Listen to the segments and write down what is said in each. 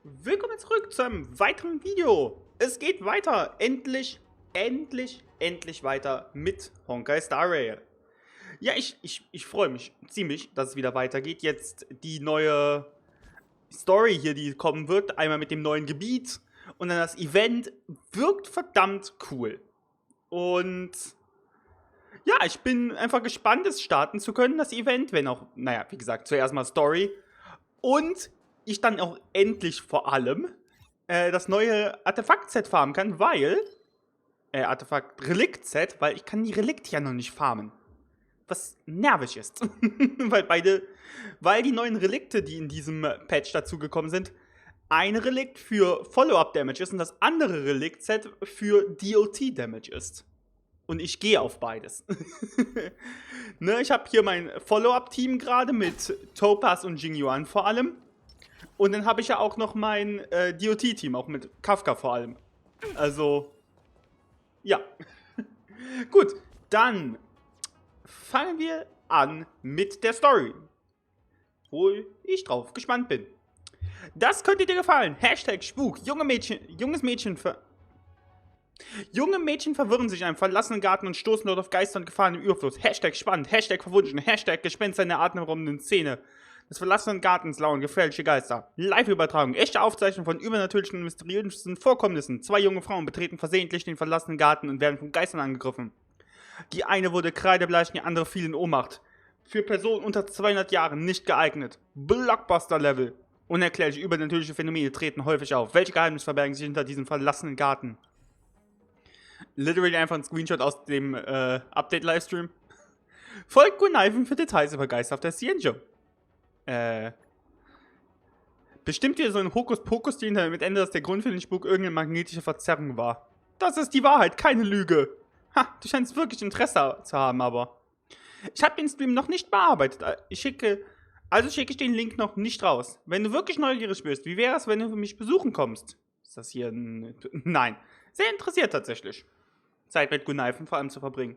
Willkommen zurück zu einem weiteren Video. Es geht weiter. Endlich weiter mit Honkai Star Rail. Ja, ich freue mich ziemlich, dass es wieder weitergeht. Jetzt die neue Story hier, die kommen wird. Einmal mit dem neuen Gebiet. Und dann das Event wirkt verdammt cool. Und ja, ich bin einfach gespannt, es starten zu können, das Event. Wenn auch, naja, wie gesagt, zuerst mal Story. Und ich dann auch endlich vor allem das neue Artefakt-Set farmen kann, weil Artefakt-Relikt-Set, weil ich kann die Relikte ja noch nicht farmen. Was nervig ist. weil die neuen Relikte, die in diesem Patch dazugekommen sind, ein Relikt für Follow-Up-Damage ist und das andere Relikt-Set für DOT-Damage ist. Und ich gehe auf beides. Ne, ich habe hier mein Follow-Up-Team gerade mit Topaz und Jingyuan vor allem. Und dann habe ich ja auch noch mein DOT-Team, auch mit Kafka vor allem. Also, ja. Gut, dann fangen wir an mit der Story. Wo ich drauf gespannt bin. Das könnte dir gefallen. Hashtag Spuk. Junge Mädchen verwirren sich in einem verlassenen Garten und stoßen dort auf Geister und Gefahren im Überfluss. Hashtag spannend, Hashtag verwunschen, Hashtag Gespenster in der atemberaubenden Szene des verlassenen Gartens lauern gefährliche Geister. Live-Übertragung, echte Aufzeichnung von übernatürlichen und mysteriösen Vorkommnissen. 2 junge Frauen betreten versehentlich den verlassenen Garten und werden von Geistern angegriffen. Die eine wurde kreidebleich, die andere fiel in Ohnmacht. Für Personen unter 200 Jahren nicht geeignet. Blockbuster-Level. Unerklärliche übernatürliche Phänomene treten häufig auf. Welche Geheimnisse verbergen sich hinter diesem verlassenen Garten? Literally einfach ein Screenshot aus dem Update-Livestream. Folgt Guinaifen für Details über Geister auf der Cienjo. Bestimmt wieder so ein Hokuspokus, die mit Ende, dass der Grund für den Spuk irgendeine magnetische Verzerrung war. Das ist die Wahrheit, keine Lüge. Ha, du scheinst wirklich Interesse zu haben, aber ich habe den Stream noch nicht bearbeitet. Also schicke ich den Link noch nicht raus. Wenn du wirklich neugierig bist, wie wäre es, wenn du mich besuchen kommst? Ist das hier ein... Nein. Sehr interessiert tatsächlich. Zeit mit Guinaifen vor allem zu verbringen.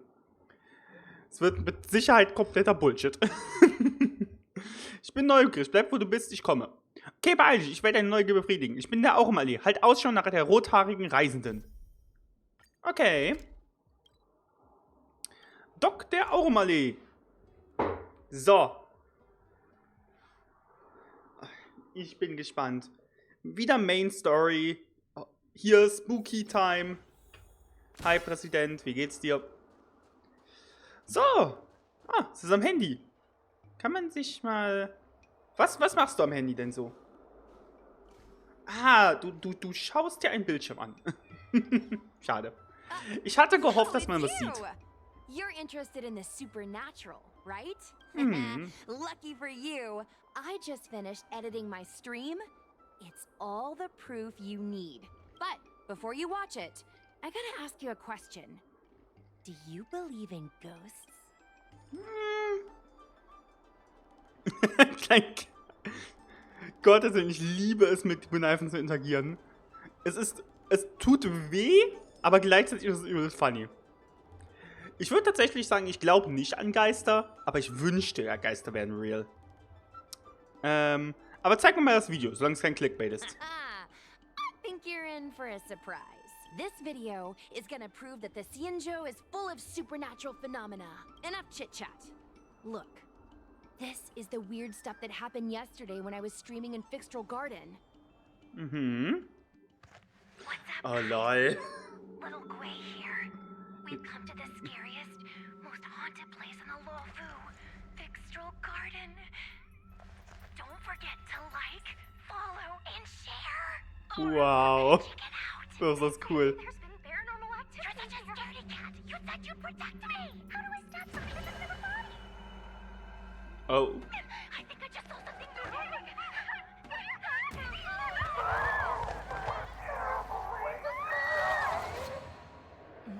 Es wird mit Sicherheit kompletter Bullshit. Ich bin neugierig. Bleib, wo du bist, ich komme. Okay, beeil dich. Ich werde deine Neugier befriedigen. Ich bin der Aurumallee. Halt Ausschau nach der rothaarigen Reisenden. Okay. Doc der Aurumallee. So. Ich bin gespannt. Wieder Main Story. Hier Spooky Time. Hi Präsident, wie geht's dir? So. Ah, es ist am Handy. Kann man sich mal... Was machst du am Handy denn so? Ah, du schaust dir einen Bildschirm an. Schade. Ich hatte gehofft, dass man was sieht. You're interested in the supernatural, right? Mhm. Lucky for you, I just finished editing my stream. It's all the proof you need. But before you watch it, I gotta ask you a question. Do you believe in ghosts? Gottes Willen, ich liebe es, mit Guinaifen zu interagieren. Es tut weh, aber gleichzeitig ist es übelst funny. Ich würde tatsächlich sagen, ich glaube nicht an Geister, aber ich wünschte, ja, Geister wären real. Aber zeig mir mal das Video, solange es kein Clickbait ist. I think you're in for a surprise. This video is gonna prove that the Cienjo is full of supernatural phenomena. Enough chit-chat. Look, this is the weird stuff that happened yesterday when I was streaming in Fixtral Garden. Mhm. What's up, Oh guys? lol. Little Gui here. We've come to the scariest, most haunted place in the Luofu, Fixtral Garden. Don't forget to like, follow, and share. Wow. Check it out. Das ist cool. There's been paranormal activity. You're such a scaredy cat. You said you'd protect me. How do I stop something that's in my body? Oh. I think I just saw something moving.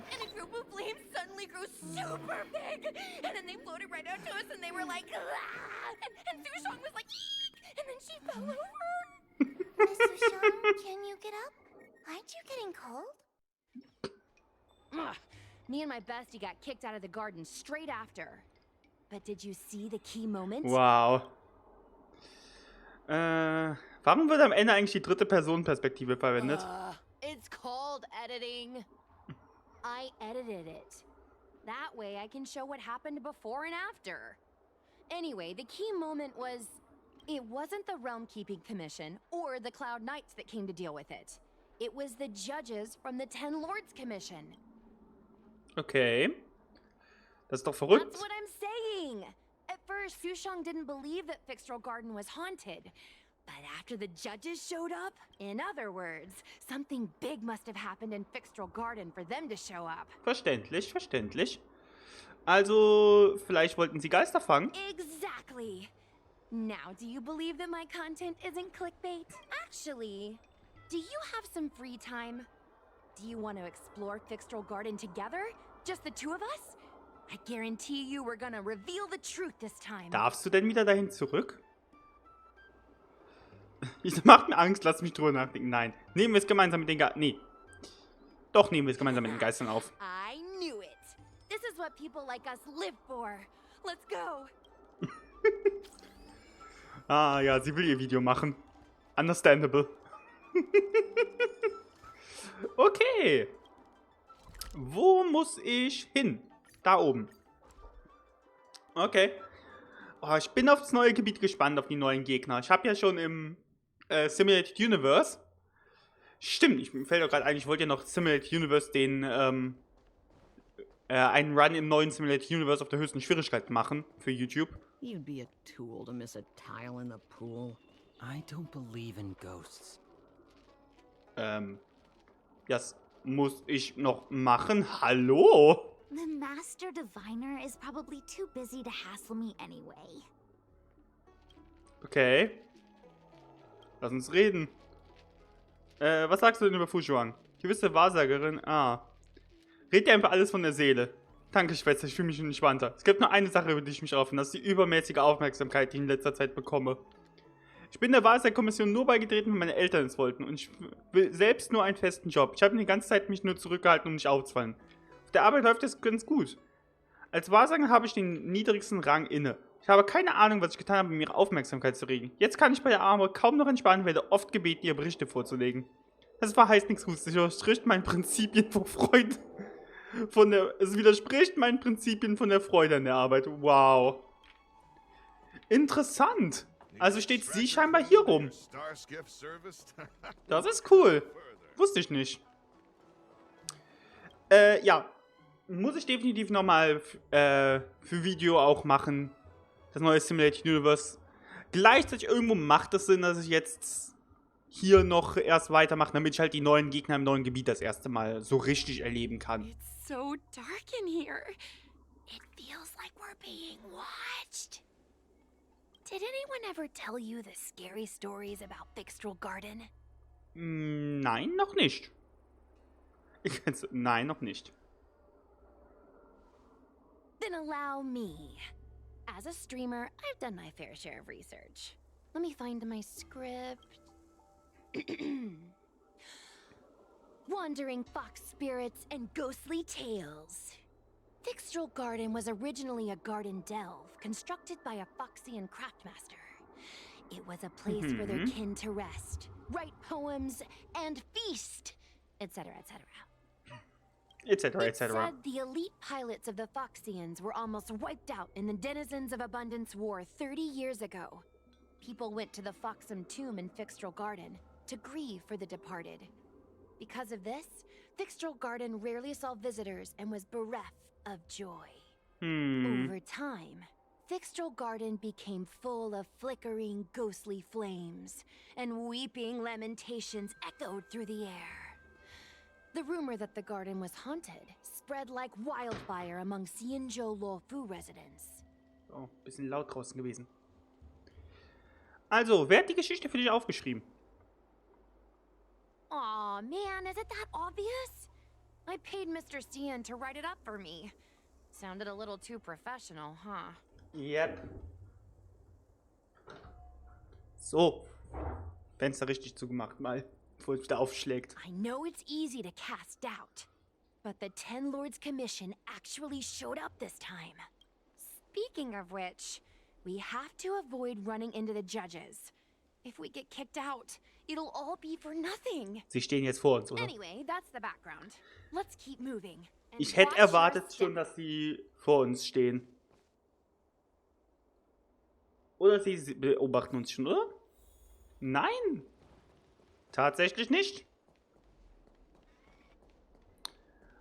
And a group of flames suddenly grew super big. And then they floated right out to us and they were like, ah! And Sushong was like, eek! And then she fell over. Miss Sushong, can you get up? Aren't you getting cold? Ugh. Me and my bestie got kicked out of the garden straight after. But did you see the key moment? Wow. Warum wird am Ende eigentlich die dritte Personenperspektive verwendet? It's called editing. I edited it. That way I can show what happened before and after. Anyway, the key moment was... It wasn't the Realm Keeping Commission or the Cloud Knights that came to deal with it. It was the judges from the Ten Lords Commission. Okay. Das ist doch verrückt. That's what I'm saying. At first, Sushang didn't believe that Fixtral Garden was haunted. But after the judges showed up, in other words, something big must have happened in Fixtral Garden for them to show up. Verständlich, verständlich. Also, vielleicht wollten sie Geister fangen? Exactly. Now, do you believe that my content isn't clickbait? Actually, do you have some free time? Do you want to explore Fixtral Garden together? Just the two of us? I guarantee you we're gonna reveal the truth this time. Darfst du denn wieder dahin zurück? Ich macht mir Angst, lass mich drüber nachdenken. Nein. Nehmen wir es gemeinsam mit den Geistern. Nee. Doch, nehmen wir es gemeinsam mit den Geistern auf. I knew it. This is what people like us live for. Let's go. Ah, ja, sie will ihr Video machen. Understandable. Okay. Wo muss ich hin? Da oben. Okay. Oh, ich bin aufs neue Gebiet gespannt, auf die neuen Gegner. Ich habe ja schon im Simulated Universe. Stimmt, mir fällt doch gerade ein, ich wollte ja noch Simulated Universe einen Run im neuen Simulated Universe auf der höchsten Schwierigkeit machen für YouTube. You'd be a tool to miss a tile in the pool. I don't believe in ghosts. Das muss ich noch machen. Hallo? The Master Diviner is probably too busy to hassle me anyway. Okay. Lass uns reden. Was sagst du denn über Fushuang? Gewisse Wahrsagerin. Red dir einfach alles von der Seele. Danke, Schwester, ich fühle mich entspannter. Es gibt nur eine Sache, über die ich mich aufrege. Das ist die übermäßige Aufmerksamkeit, die ich in letzter Zeit bekomme. Ich bin der Wahrsagerkommission nur beigetreten, weil meine Eltern es wollten. Und ich will selbst nur einen festen Job. Ich habe die ganze Zeit mich nur zurückgehalten, um nicht aufzufallen. Auf der Arbeit läuft es ganz gut. Als Wahrsager habe ich den niedrigsten Rang inne. Ich habe keine Ahnung, was ich getan habe, um ihre Aufmerksamkeit zu regen. Jetzt kann ich bei der Arbeit kaum noch entspannen, werde oft gebeten, ihr Berichte vorzulegen. Das heißt nichts Gutes. Es widerspricht meinen Prinzipien von Freude. Es widerspricht meinen Prinzipien von der Freude an der Arbeit. Wow. Interessant. Also steht sie scheinbar hier rum. Das ist cool. Wusste ich nicht. Ja. Muss ich definitiv nochmal für Video auch machen. Das neue Simulated Universe. Gleichzeitig irgendwo macht es Sinn, dass ich jetzt hier noch erst weitermache, damit ich halt die neuen Gegner im neuen Gebiet das erste Mal so richtig erleben kann. It's so dark in here. It feels like we're being watched. Did anyone ever tell you the scary stories about Fixtral Garden? Nein, noch nicht. Nein, noch nicht. Then allow me. As a streamer, I've done my fair share of research. Let me find my script. Wandering fox spirits and ghostly tales. Fixtral Garden was originally a garden delve constructed by a Foxian craftmaster. It was a place for their kin to rest, write poems, and feast, etc., etc. Etc., It etc. said the elite pilots of the Foxians were almost wiped out in the Denizens of Abundance War 30 years ago. People went to the Foxum tomb in Fixtral Garden to grieve for the departed. Because of this, Fixtral Garden rarely saw visitors and was bereft of joy. Over time, Fixtral Garden became full of flickering, ghostly flames, and weeping lamentations echoed through the air. The rumor that the garden was haunted spread like wildfire among Xianzhou Luofu residents. Oh, bisschen laut draußen gewesen. Also, wer hat die Geschichte für dich aufgeschrieben? Aw, man, is it that obvious? I paid Mr. Xian to write it up for me. Sounded a little too professional, huh? Yep. So. Fenster richtig zugemacht mal, bevor es wieder aufschlägt. I know it's easy to cast doubt, but the Ten Lords Commission actually showed up this time. Speaking of which, we have to avoid running into the judges. If we get kicked out, it'll all be for nothing. Sie stehen jetzt vor uns, oder? Anyway, that's the background. Let's keep moving. And Ich hätte watch erwartet your schon, step. dass sie vor uns stehen. Oder sie beobachten uns schon, oder? Nein. Tatsächlich nicht.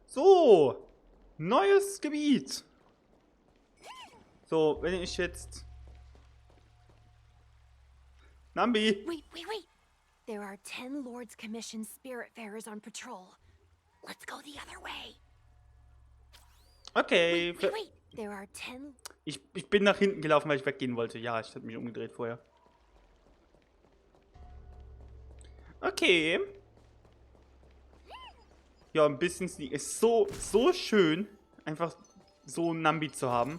So. Neues Gebiet. So, wenn ich jetzt... Nambi. Wait. There are 10 Lords Commissioned Spiritfarers on patrol. Let's go the other way. Okay. Wait. There are 10... Ich bin nach hinten gelaufen, weil ich weggehen wollte. Ja, ich hatte mich umgedreht vorher. Okay. Ja, ein bisschen Sneak. Ist so schön, einfach so einen Nambi zu haben.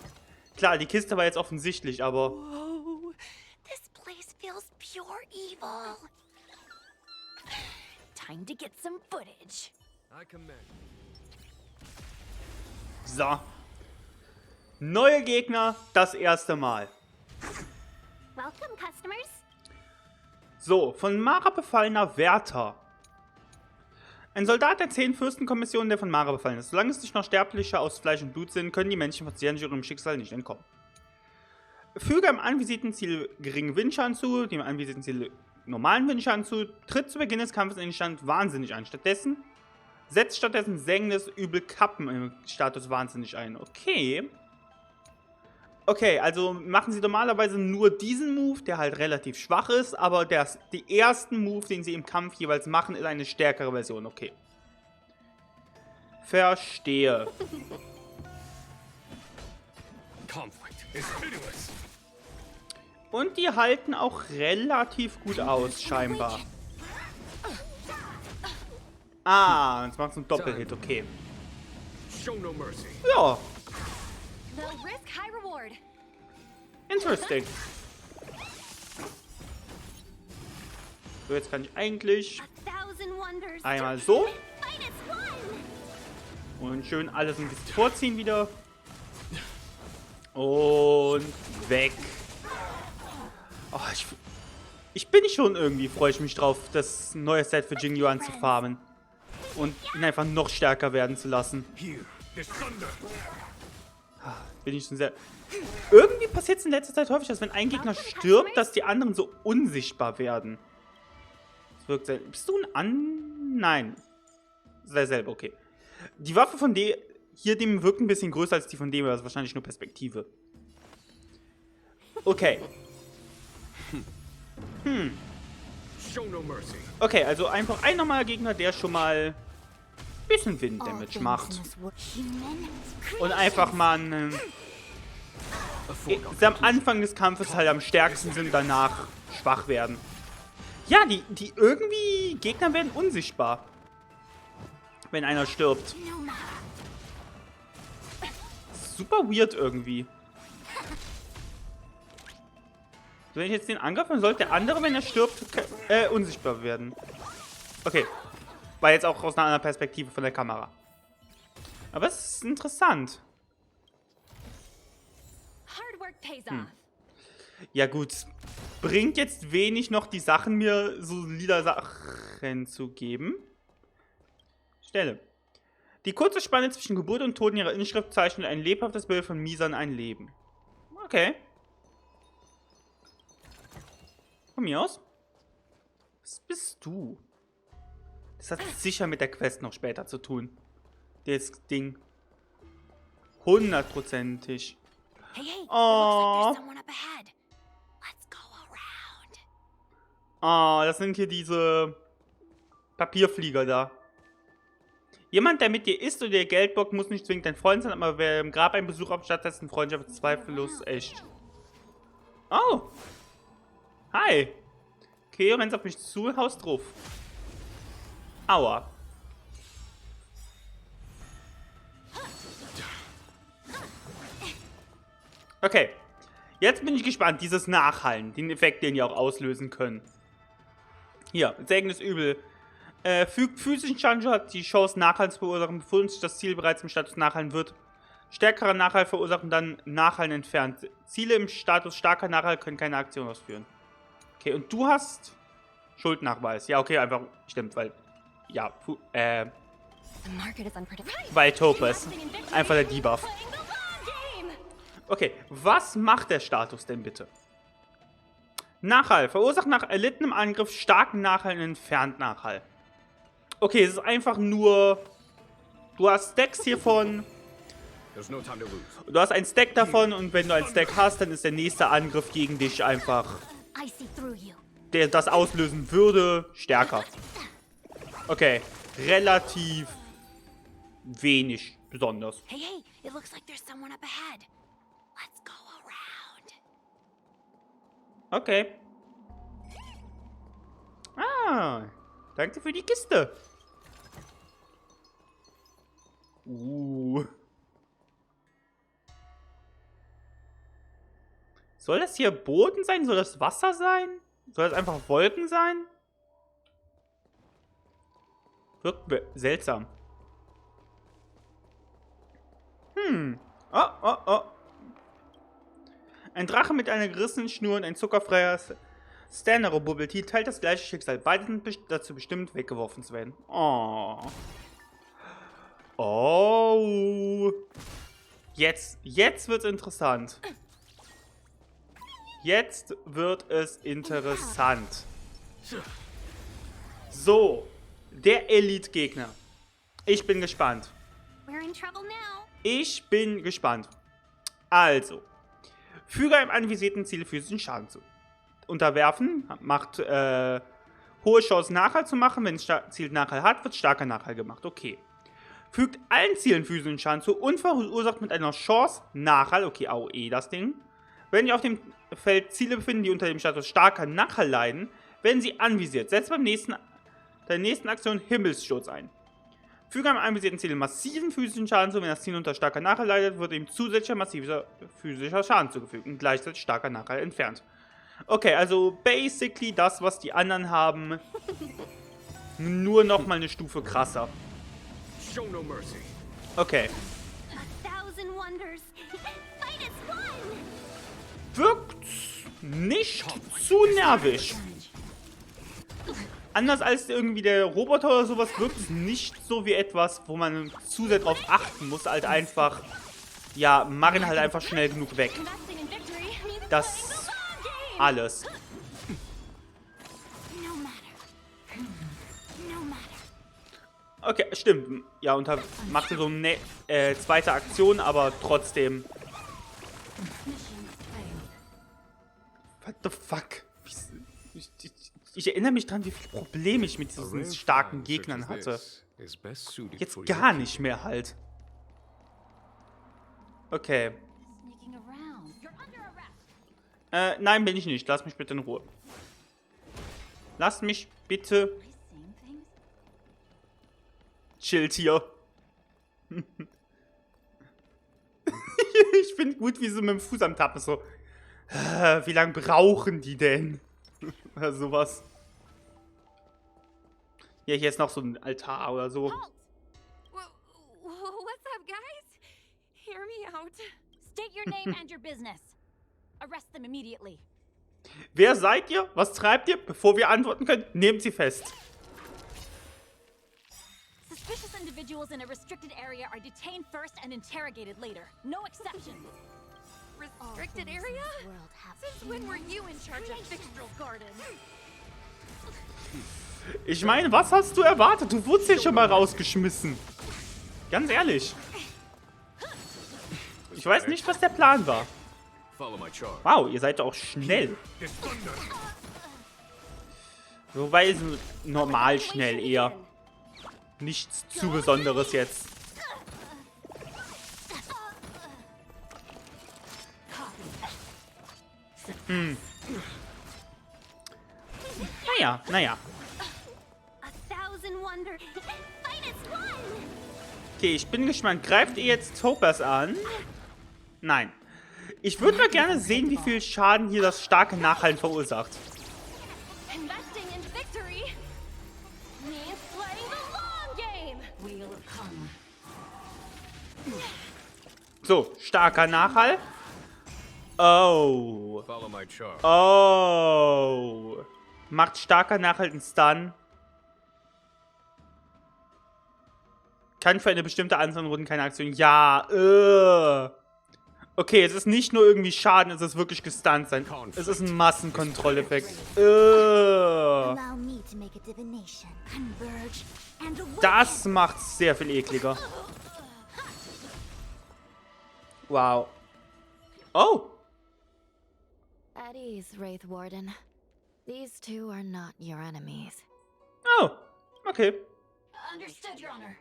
Klar, die Kiste war jetzt offensichtlich, aber... Whoa. This place feels pure evil. Time to get some footage. I commend. So. Neue Gegner, das erste Mal. Welcome, customers. So, von Mara befallener Wärter. Ein Soldat der 10 Fürstenkommissionen, der von Mara befallen ist. Solange es nicht noch Sterbliche aus Fleisch und Blut sind, können die Menschen verzehrt ihrem Schicksal nicht entkommen. Füge einem anvisierten Ziel geringen Windschaden zu, dem anvisierten Ziel normalen Windschaden zu, tritt zu Beginn des Kampfes in den Stand wahnsinnig ein. Setzt stattdessen sengendes Übel Kappen im Status wahnsinnig ein. Okay. Okay, also machen sie normalerweise nur diesen Move, der halt relativ schwach ist, aber die ersten Move, den sie im Kampf jeweils machen, ist eine stärkere Version. Okay. Verstehe. Und die halten auch relativ gut aus, scheinbar. Ah, jetzt macht es einen Doppelhit, okay. Ja, Low risk, high reward. interesting. So, jetzt kann ich eigentlich A thousand wonders. einmal so Fight is fun. und schön alles ein bisschen vorziehen wieder. Und weg. Oh, ich bin schon irgendwie, freue ich mich drauf, das neue Set für Jinyu anzufarmen. Und ihn einfach noch stärker werden zu lassen. Bin ich schon sehr... Irgendwie passiert es in letzter Zeit häufig, dass wenn ein Gegner stirbt, dass die anderen so unsichtbar werden. Das wirkt sehr... Bist du ein Nein. Sei selber, okay. Die Waffe von dem wirkt ein bisschen größer als die von dem, aber das ist wahrscheinlich nur Perspektive. Okay. Okay, also einfach ein normaler Gegner, der schon mal ein bisschen Wind-Damage macht. Und einfach mal am Anfang des Kampfes halt am stärksten sind, danach schwach werden. Ja, die irgendwie... Gegner werden unsichtbar. Wenn einer stirbt. Super weird irgendwie. Wenn ich jetzt den angreife, dann sollte der andere, wenn er stirbt, unsichtbar werden. Okay. War jetzt auch aus einer anderen Perspektive von der Kamera. Aber es ist interessant. Hard work pays off. Ja gut, bringt jetzt wenig noch die Sachen, mir so lila Sachen zu geben. Stelle. Die kurze Spanne zwischen Geburt und Tod in ihrer Inschrift zeichnet ein lebhaftes Bild von Misan ein Leben. Okay. Von mir aus. Was bist du? Das hat sicher mit der Quest noch später zu tun. Das Ding. 100%ig. Hey, it Oh. looks like there's someone up ahead. Let's go around. Ah, das sind hier diese Papierflieger da. Jemand, der mit dir isst oder dir Geld bockt, muss nicht zwingend dein Freund sein, aber wer im Grab einen Besuch abstattet, ist eine Freundschaft zweifellos echt. Oh. Hi. Okay, rennst auf mich zu, haust drauf. Aua. Okay. Jetzt bin ich gespannt, dieses Nachhallen, den Effekt, den die auch auslösen können. Hier, sägendes Übel. Fügt physischen Schaden, hat die Chance, Nachhallen zu verursachen, bevor uns das Ziel bereits im Status Nachhallen wird. Stärkerer Nachhall verursachen dann Nachhallen entfernt. Ziele im Status starker Nachhall können keine Aktion ausführen. Okay. Okay, und du hast Schuldnachweis. Ja, okay, einfach, stimmt, weil, ja, The market is unpredictable. weil Topaz. Einfach der Debuff. Okay, was macht der Status denn bitte? Nachhall. Verursacht nach erlittenem Angriff starken Nachhall und entfernt Nachhall. Okay, es ist einfach nur... Du hast Stacks hiervon. Du hast ein Stack davon und wenn du ein Stack hast, dann ist der nächste Angriff gegen dich einfach... I see through you. Der das auslösen würde, stärker. Okay, relativ wenig besonders. Hey, hey, it looks like there's someone up ahead. Let's go around. Okay. Ah, danke für die Kiste. Soll das hier Boden sein? Soll das Wasser sein? Soll das einfach Wolken sein? Wirkt seltsam. Oh. Ein Drache mit einer gerissenen Schnur und ein zuckerfreier Stanero-Bubble-Tea teilt das gleiche Schicksal. Beide sind dazu bestimmt, weggeworfen zu werden. Oh. Oh. Jetzt wird's interessant. Jetzt wird es interessant. So, der Elite-Gegner. Ich bin gespannt. We're in trouble now. Ich bin gespannt. Also, füge einem anvisierten Ziel physischen Schaden zu. Unterwerfen macht hohe Chance, Nachhall zu machen. Wenn das Ziel Nachhall hat, wird starker Nachhall gemacht. Okay. Fügt allen Zielen physischen Schaden zu und verursacht mit einer Chance Nachhall. Okay, AOE das Ding. Wenn sich auf dem Feld Ziele befinden, die unter dem Status starker Nachhall leiden, werden sie anvisiert. Setzt der nächsten Aktion Himmelssturz ein. Füge einem anvisierten Ziel massiven physischen Schaden zu. Wenn das Ziel unter starker Nachhall leidet, wird ihm zusätzlicher massiver physischer Schaden zugefügt und gleichzeitig starker Nachhall entfernt. Okay, also basically das, was die anderen haben, nur nochmal eine Stufe krasser. Okay. A thousand wonders. Fight is fun. Wirkt nicht zu nervig. Anders als irgendwie der Roboter oder sowas, wirkt es nicht so wie etwas, wo man zu sehr drauf achten muss, halt einfach, ja, mach ihn halt einfach schnell genug weg. Investing in victory means Das alles. no matter. No matter. Okay, stimmt. Ja, und da macht er so eine zweite Aktion, aber trotzdem. What the fuck? Ich erinnere mich dran, wie viele Probleme ich mit diesen starken Gegnern hatte. Jetzt gar nicht mehr halt. Okay. Sneaking around. You're under arrest. Nein, bin ich nicht. Lass mich bitte in Ruhe. Lass mich bitte Am I seeing things? chillt hier. Ich finde gut, wie sie mit dem Fuß am Tappen so. Wie lange brauchen die denn? Oder sowas. Ja, hier ist noch so ein Altar oder so. Halt! What's up, guys? Hear me out. State your name and your business. Arrest them immediately. Wer seid ihr? Was treibt ihr? Bevor wir antworten können, nehmt sie fest. Suspicious individuals in a restricted area are detained first and interrogated later. No exceptions. Restricted area? Since when were you in charge of Fixtral Garden? Ich meine, was hast du erwartet? Du wurdest hier schon mal rausgeschmissen. Ganz ehrlich. Ich weiß nicht, was der Plan war. Wow, ihr seid auch schnell. Wobei, normal schnell eher. Nichts zu Besonderes jetzt. Naja. A thousand wonders. Fight is fun. Okay, ich bin gespannt. Greift ihr jetzt Topaz an? Nein. Ich würde mal gerne sehen, wie viel Schaden hier das starke Nachhallen verursacht. Investing in victory means playing the long game. We'll come. So, starker Nachhall. Oh. Follow my charm. Oh. Macht starker, nachhaltigen Stun. Kann für eine bestimmte Anzahl an Runden keine Aktion. Ja. Okay, es ist nicht nur irgendwie Schaden, es ist wirklich gestunt sein. Es ist ein Massenkontrolleffekt. Allow me to make a divination, converge, and awaken. Das macht's sehr viel ekliger. Wow. Oh. At ease, Wraith Warden. These two are not your enemies. Oh. Okay. Understood, Your Honor.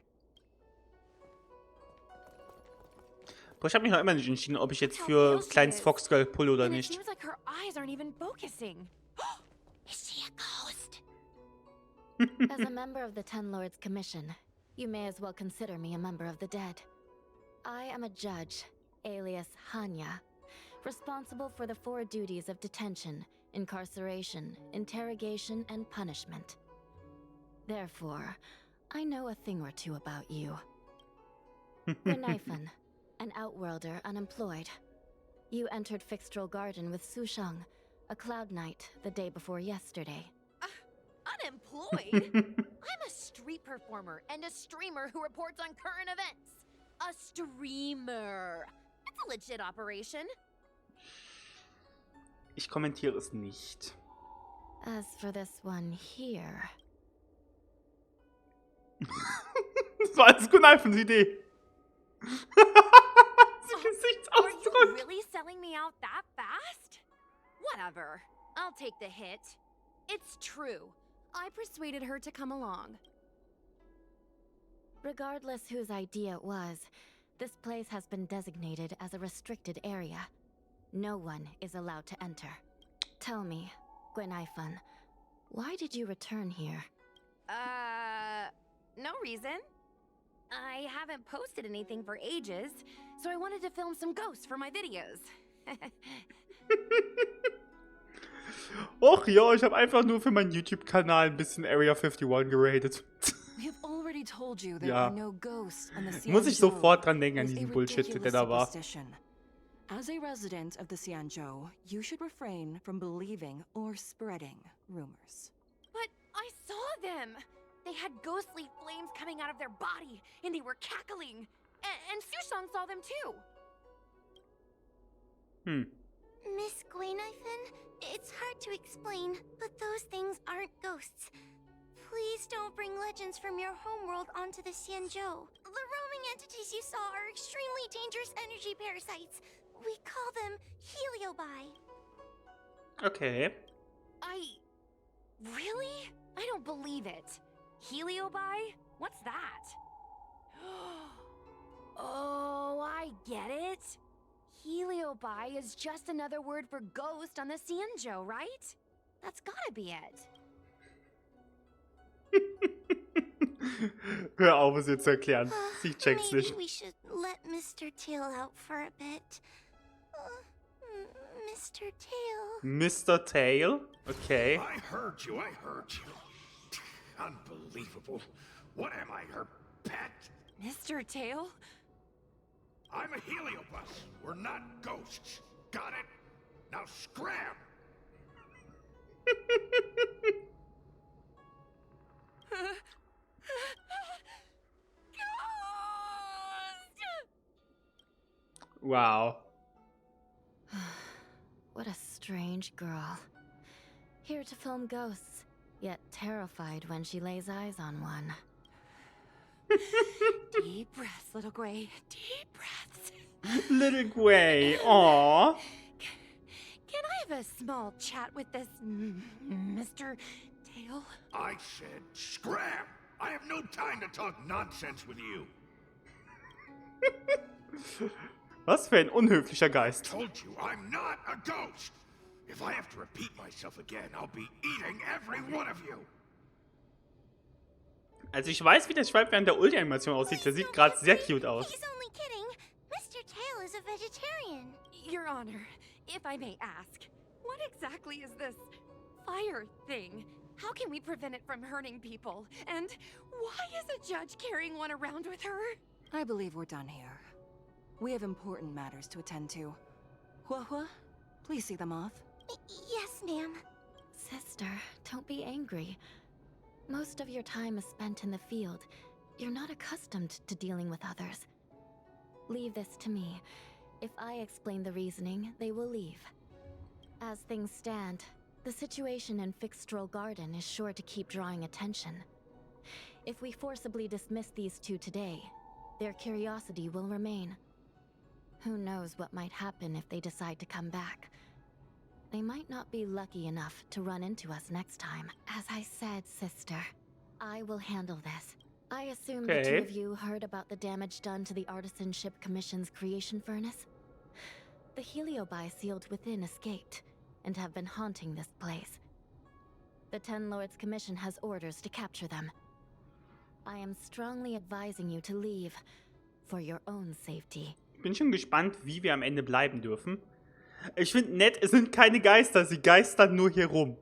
Boah, ich habe mich noch immer nicht entschieden, ob ich jetzt für kleines Foxgirl pulle oder And it nicht. seems like her eyes aren't even focusing. Is she a ghost? As a member of the Ten Lords Commission, you may as well consider me a member of the dead. I am a judge, alias Hanya, responsible for the 4 duties of detention, incarceration, interrogation, and punishment. Therefore, I know a thing or two about you. Guinaifen, an outworlder unemployed. You entered Fixtral Garden with Sushang, a cloud knight, the day before yesterday. Unemployed? I'm a street performer and a streamer who reports on current events. A streamer. It's a legit operation. Ich kommentiere es nicht. As for this one here... Das war alles Guineifens Idee. Are you Gesichtsausdruck. really selling me out that fast? Whatever. I'll take the hit. It's true. I persuaded her to come along. Regardless whose idea it was, this place has been designated as a restricted area. No one is allowed to enter. Tell me, Guinaifen, why did you return here? No reason. I haven't posted anything for ages, so I wanted to film some ghosts for my videos. Och ja, ich habe einfach nur für meinen YouTube-Kanal ein bisschen Area 51 geradet. We have already told you there Ja. are no ghosts in the Muss ich Xianzhou. sofort dran denken an It is a diesen Bullshit, der ridiculous da war. superstition. As a resident of the Xianzhou, you should refrain from believing or spreading rumors. But I saw them! They had ghostly flames coming out of their body, and they were cackling. And Sushang saw them too. Miss Guinaifen, it's hard to explain, but those things aren't ghosts. Please don't bring legends from your homeworld onto the Xianzhou. The roaming entities you saw are extremely dangerous energy parasites. We call them heliobi. Okay. Really? I don't believe it. Heliobi? What's that? Oh, I get it. Heliobi is just another word for ghost on the Xianzhou, right? That's gotta be it. Hör auf, es jetzt zu erklären. Sie checkt's Maybe nicht. we should let Mr. Tail out for a bit. Mr. Tail. Mr. Tail? Okay. I heard you. Unbelievable. What am I, her pet? Mr. Tail? I'm a heliobus. We're not ghosts. Got it? Now scram! Wow. What a strange girl. Here to film ghosts, yet terrified when she lays eyes on one. Deep breaths, little Gray. Deep breaths. Little Gwei. Aww. Can I have a small chat with this Mr. Tail? I said scram! I have no time to talk nonsense with you. Was für ein unhöflicher Geist. Told you I'm not a ghost. If I have to repeat myself again, I'll be eating every one of you. Also ich weiß, wie der Schweif während der Ulti-Animation aussieht. Der sieht gerade sehr cute aus. He's only kidding. Mr. Tail is a vegetarian. Your Honor, if I may ask, what exactly is this fire thing? How can we prevent it from hurting people? And why is a judge carrying one around with her? I believe we're done here. We have important matters to attend to. HuoHuo, Please see them off. Yes, ma'am. Sister, don't be angry. Most of your time is spent in the field. You're not accustomed to dealing with others. Leave this to me. If I explain the reasoning, they will leave. As things stand, the situation in Fixtral Garden is sure to keep drawing attention. If we forcibly dismiss these two today, their curiosity will remain. Who knows what might happen if they decide to come back. They might not be lucky enough to run into us next time. As I said, sister, I will handle this. I assume the two of you heard about the damage done to the Artisanship Commission's creation furnace? The Heliobi sealed within escaped, and have been haunting this place. The Ten Lords Commission has orders to capture them. I am strongly advising you to leave, for your own safety. Ich bin schon gespannt, wie wir am Ende bleiben dürfen. Ich finde nett, es sind keine Geister, sie geistern nur hier rum.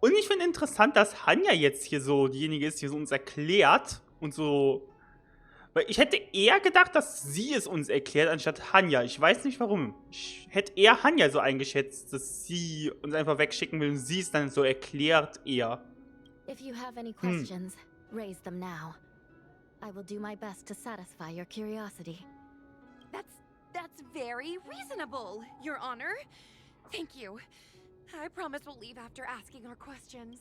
Und ich finde interessant, dass Hanja jetzt hier so diejenige ist, die es uns erklärt. Und so. Weil ich hätte eher gedacht, dass sie es uns erklärt, anstatt Hanja. Ich weiß nicht warum. Ich hätte eher Hanja so eingeschätzt, dass sie uns einfach wegschicken will und sie es dann so erklärt eher. If you have any questions, raise them now. I will do my best to satisfy your curiosity. That's very reasonable, Your Honor. Thank you. I promise we'll leave after asking our questions.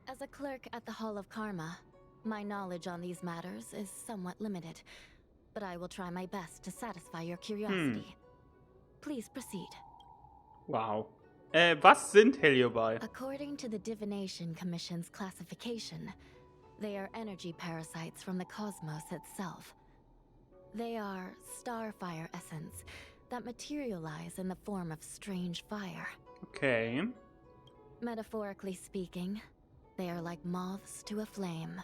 As a clerk at the Hall of Karma, my knowledge on these matters is somewhat limited, but I will try my best to satisfy your curiosity. Please proceed. Wow. Was sind Heliobi? According to the Divination Commission's classification, they are energy parasites from the cosmos itself. They are starfire essence that materialize in the form of strange fire. Okay. Metaphorically speaking, they are like moths to a flame,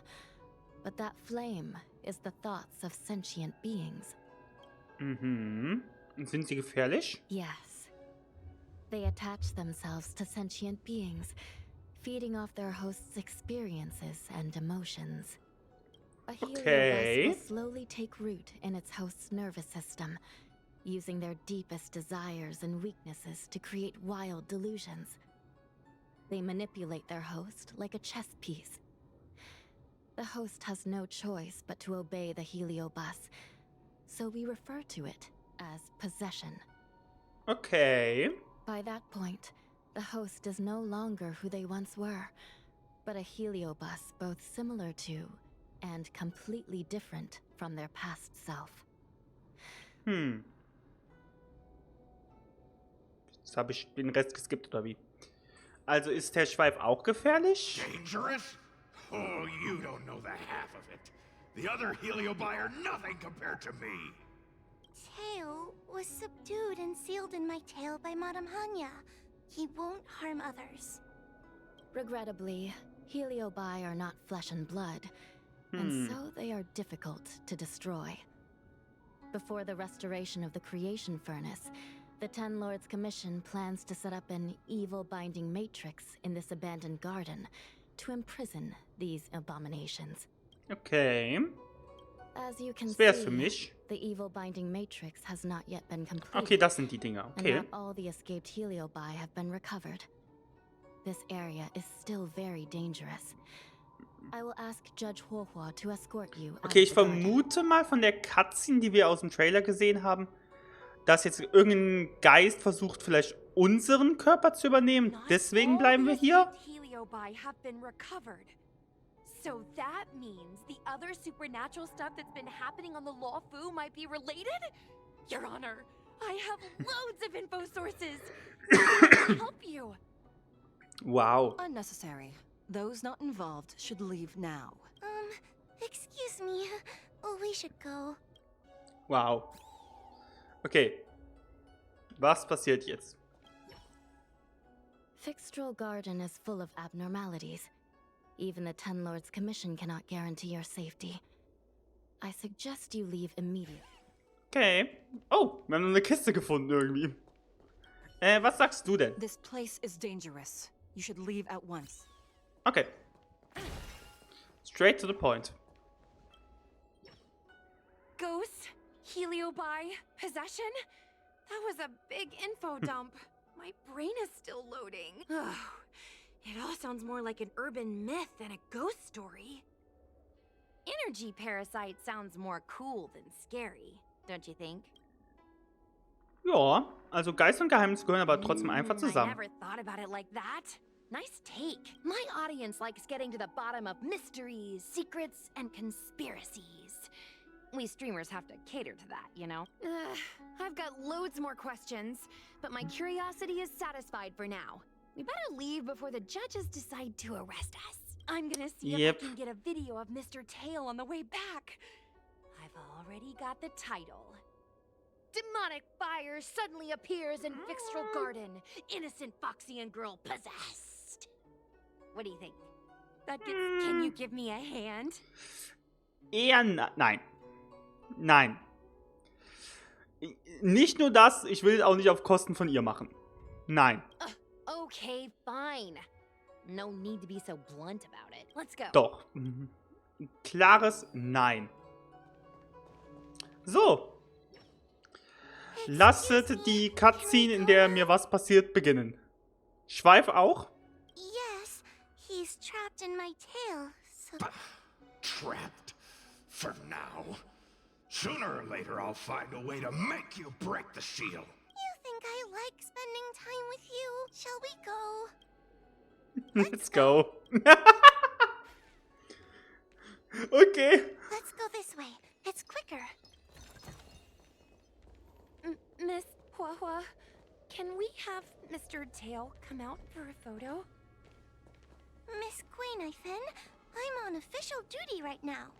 but that flame is the thoughts of sentient beings. Mhm. Und sind sie gefährlich? Yes. They attach themselves to sentient beings, feeding off their host's experiences and emotions. A heliobus will slowly take root in its host's nervous system, using their deepest desires and weaknesses to create wild delusions. They manipulate their host like a chess piece. The host has no choice but to obey the heliobus, so we refer to it as possession. Okay. By that point, the host is no longer who they once were, but a heliobus both similar to and completely different from their past self. Jetzt habe ich den Rest geskippt, oder wie? Also ist der Schweif auch gefährlich? Dangerous? Oh, you don't know the half of it. The other Heliobi are nothing compared to me. Tail was subdued and sealed in my tail by Madame Hanya. He won't harm others. Regrettably, Heliobi are not flesh and blood, and so they are difficult to destroy. Before the restoration of the creation furnace, the Ten Lords Commission plans to set up an evil binding matrix in this abandoned garden to imprison these abominations. Okay. As you can Das wär's für see, mich. the evil binding matrix has not yet been completed. Okay, das sind die Dinger. And Okay. not all the escaped Heliobi have been recovered. This area is still very dangerous. I will ask Judge HuoHuo to escort you. Okay, ich vermute mal von der Cutscene, die wir aus dem Trailer gesehen haben, dass jetzt irgendein Geist versucht, vielleicht unseren Körper zu übernehmen. Deswegen bleiben wir hier. Heliobi have been recovered. So that means the other supernatural stuff that's been happening on the Luofu might be related? Your Honor, I have loads of info sources. I can help you. Wow. Unnecessary. Those not involved should leave now. Excuse me. We should go. Wow. Okay. Was passiert jetzt? Fixtral Garden is full of abnormalities. Even the Ten Lords Commission cannot guarantee your safety. I suggest you leave immediately. Okay. Oh, wir haben noch eine Kiste gefunden irgendwie. Was sagst du denn? This place is dangerous. You should leave at once. Okay. Straight to the point. Ghosts? Heliobi? Possession? That was a big info dump. My brain is still loading. It all sounds more like an urban myth than a ghost story. Energy parasite sounds more cool than scary, don't you think? Ja, also Geist und Geheimnis gehören aber trotzdem einfach I zusammen. never thought about it like that. Nice take. My audience likes getting to the bottom of mysteries, secrets, and conspiracies. We streamers have to cater to that, you know? I've got loads more questions, But my curiosity is satisfied for now. We better leave before the judges decide to arrest us. I'm gonna see Yep. if I can get a video of Mr. Tail on the way back. I've already got the title. Demonic fire suddenly appears in Vixtral Garden. Innocent Foxian girl possessed. What do you think? Can you give me a hand? Eher nein. Nein. Nicht nur das, ich will es auch nicht auf Kosten von ihr machen. Nein. Okay, fine. No need to be so blunt about it. Let's go. Doch. Klares Nein. So. Lasset die Cutscene, in der mir was passiert, beginnen. Schweif auch? Yes, he's trapped in my tail, so... Trapped? For now? Sooner or later, I'll find a way to make you break the seal. You think I like spending time with you? Shall we go? Let's go. Okay. Let's go this way. It's quicker. Miss HuoHuo, can we have Mr. Tail come out for a photo? Miss Guinaifen, I'm on official duty right now.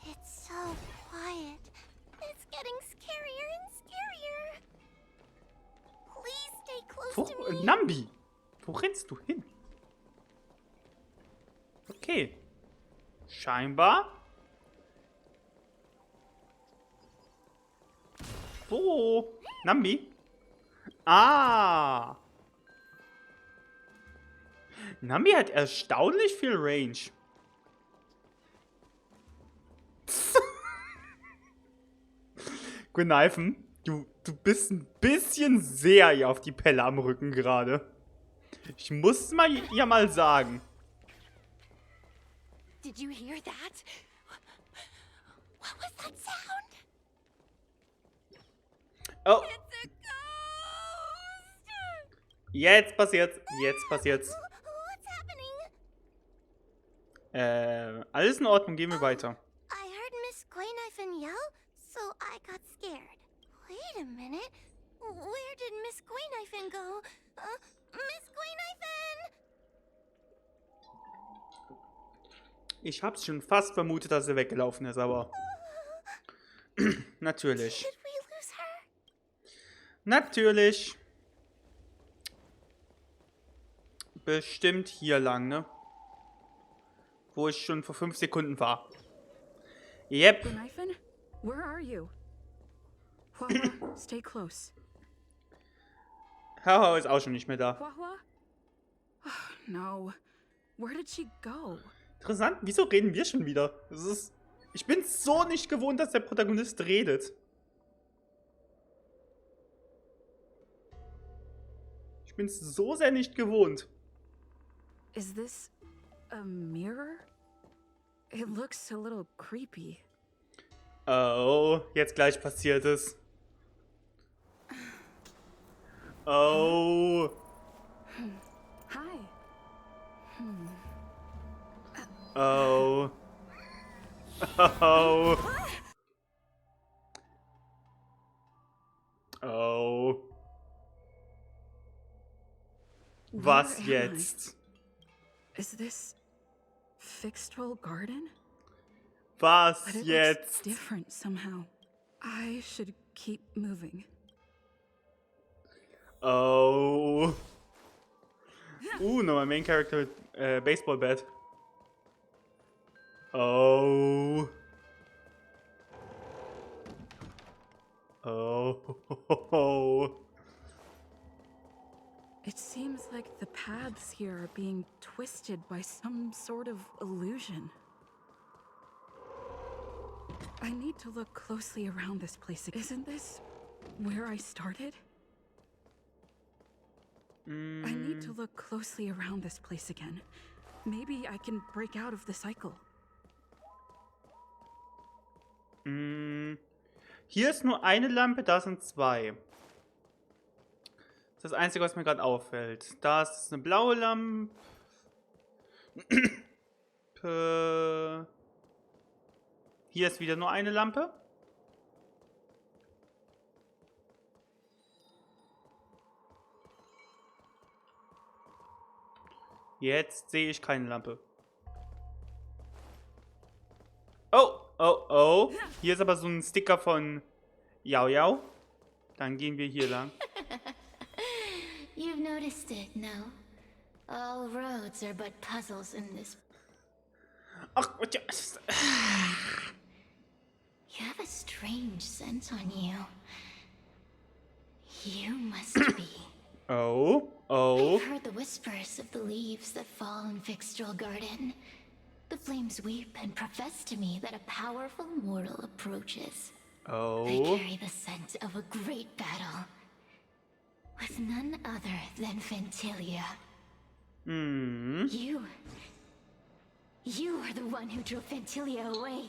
It's so quiet. It's getting scarier and scarier. Please stay close to me. Nambi, wo rennst du hin? Okay. Scheinbar. Wo? Nambi? Ah. Nambi hat erstaunlich viel Range. Guinaifen, du bist ein bisschen sehr hier auf die Pelle am Rücken gerade. Ich muss ja mal sagen. Did you hear that? What was that sound? Oh, It's a ghost! jetzt passiert's. Jetzt passiert's. What's happening? Alles in Ordnung, gehen wir weiter. I heard Miss Guinaifen yell, so I got scared. Wait a minute. Where did Miss Guinaifen go? Miss Guinaifen! Ich hab's schon fast vermutet, dass sie weggelaufen ist, aber... Natürlich. Did we lose her? Natürlich. Bestimmt hier lang, ne? Wo ich schon vor 5 Sekunden war. Yep. Guinaifen, where are you? HuoHuo, stay close. HuoHuo ist auch schon nicht mehr da. HuoHuo? Oh, no. Where did she go? Interessant, wieso reden wir schon wieder? Ich bin so nicht gewohnt, dass der Protagonist redet. Ich bin es so sehr nicht gewohnt. Is this a mirror? It looks a little creepy. Oh, jetzt gleich passiert es. Oh. Hi. Oh. Oh. Oh. Was Where am I? jetzt? Is this Vixtral Garden? Was But it looks jetzt? different somehow. I should keep moving. Oh. No, my main character with baseball bat. Oh. Oh. It seems like the paths here are being twisted by some sort of illusion. I need to look closely around this place. Isn't this where I started? I need to look closely around this place again. Maybe I can break out of the cycle. Hier ist nur eine Lampe, da sind zwei. Das ist das Einzige, was mir gerade auffällt. Da ist eine blaue Lampe. Hier ist wieder nur eine Lampe. Jetzt sehe ich keine Lampe. Oh, oh, oh. Hier ist aber so ein Sticker von Yao. Dann gehen wir hier lang. You've noticed it, no? All roads are but puzzles in this. Ach, You have a strange scent on you. You must be. oh. I've heard the whispers of the leaves that fall in Fixtral Garden. The flames weep and profess to me that a powerful mortal approaches. Oh. I carry the scent of a great battle. With none other than Ventilia. You are the one who drove Ventilia away.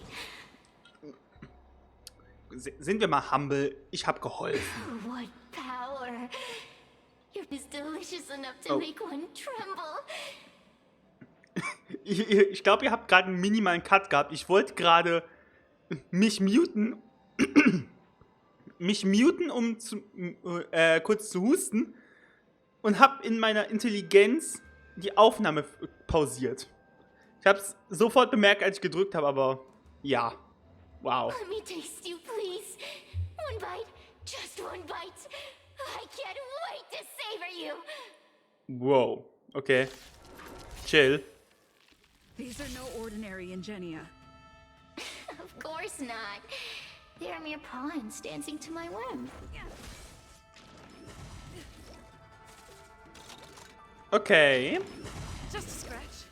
Sind wir mal humble? Ich habe geholfen. What power! You're just delicious enough to make one tremble. Ich glaube, ihr habt gerade einen minimalen Cut gehabt. Ich wollte gerade mich muten, um kurz zu husten, und habe in meiner Intelligenz die Aufnahme pausiert. Ich habe es sofort bemerkt, als ich gedrückt habe, aber ja. Wow. Let me taste you, please. One bite, just one bite. I can't wait to savor you. Wow. Okay. Chill. These are no ordinary Ingenia. Of course not. They are mere pawns dancing to my whim. Okay. Just a scratch.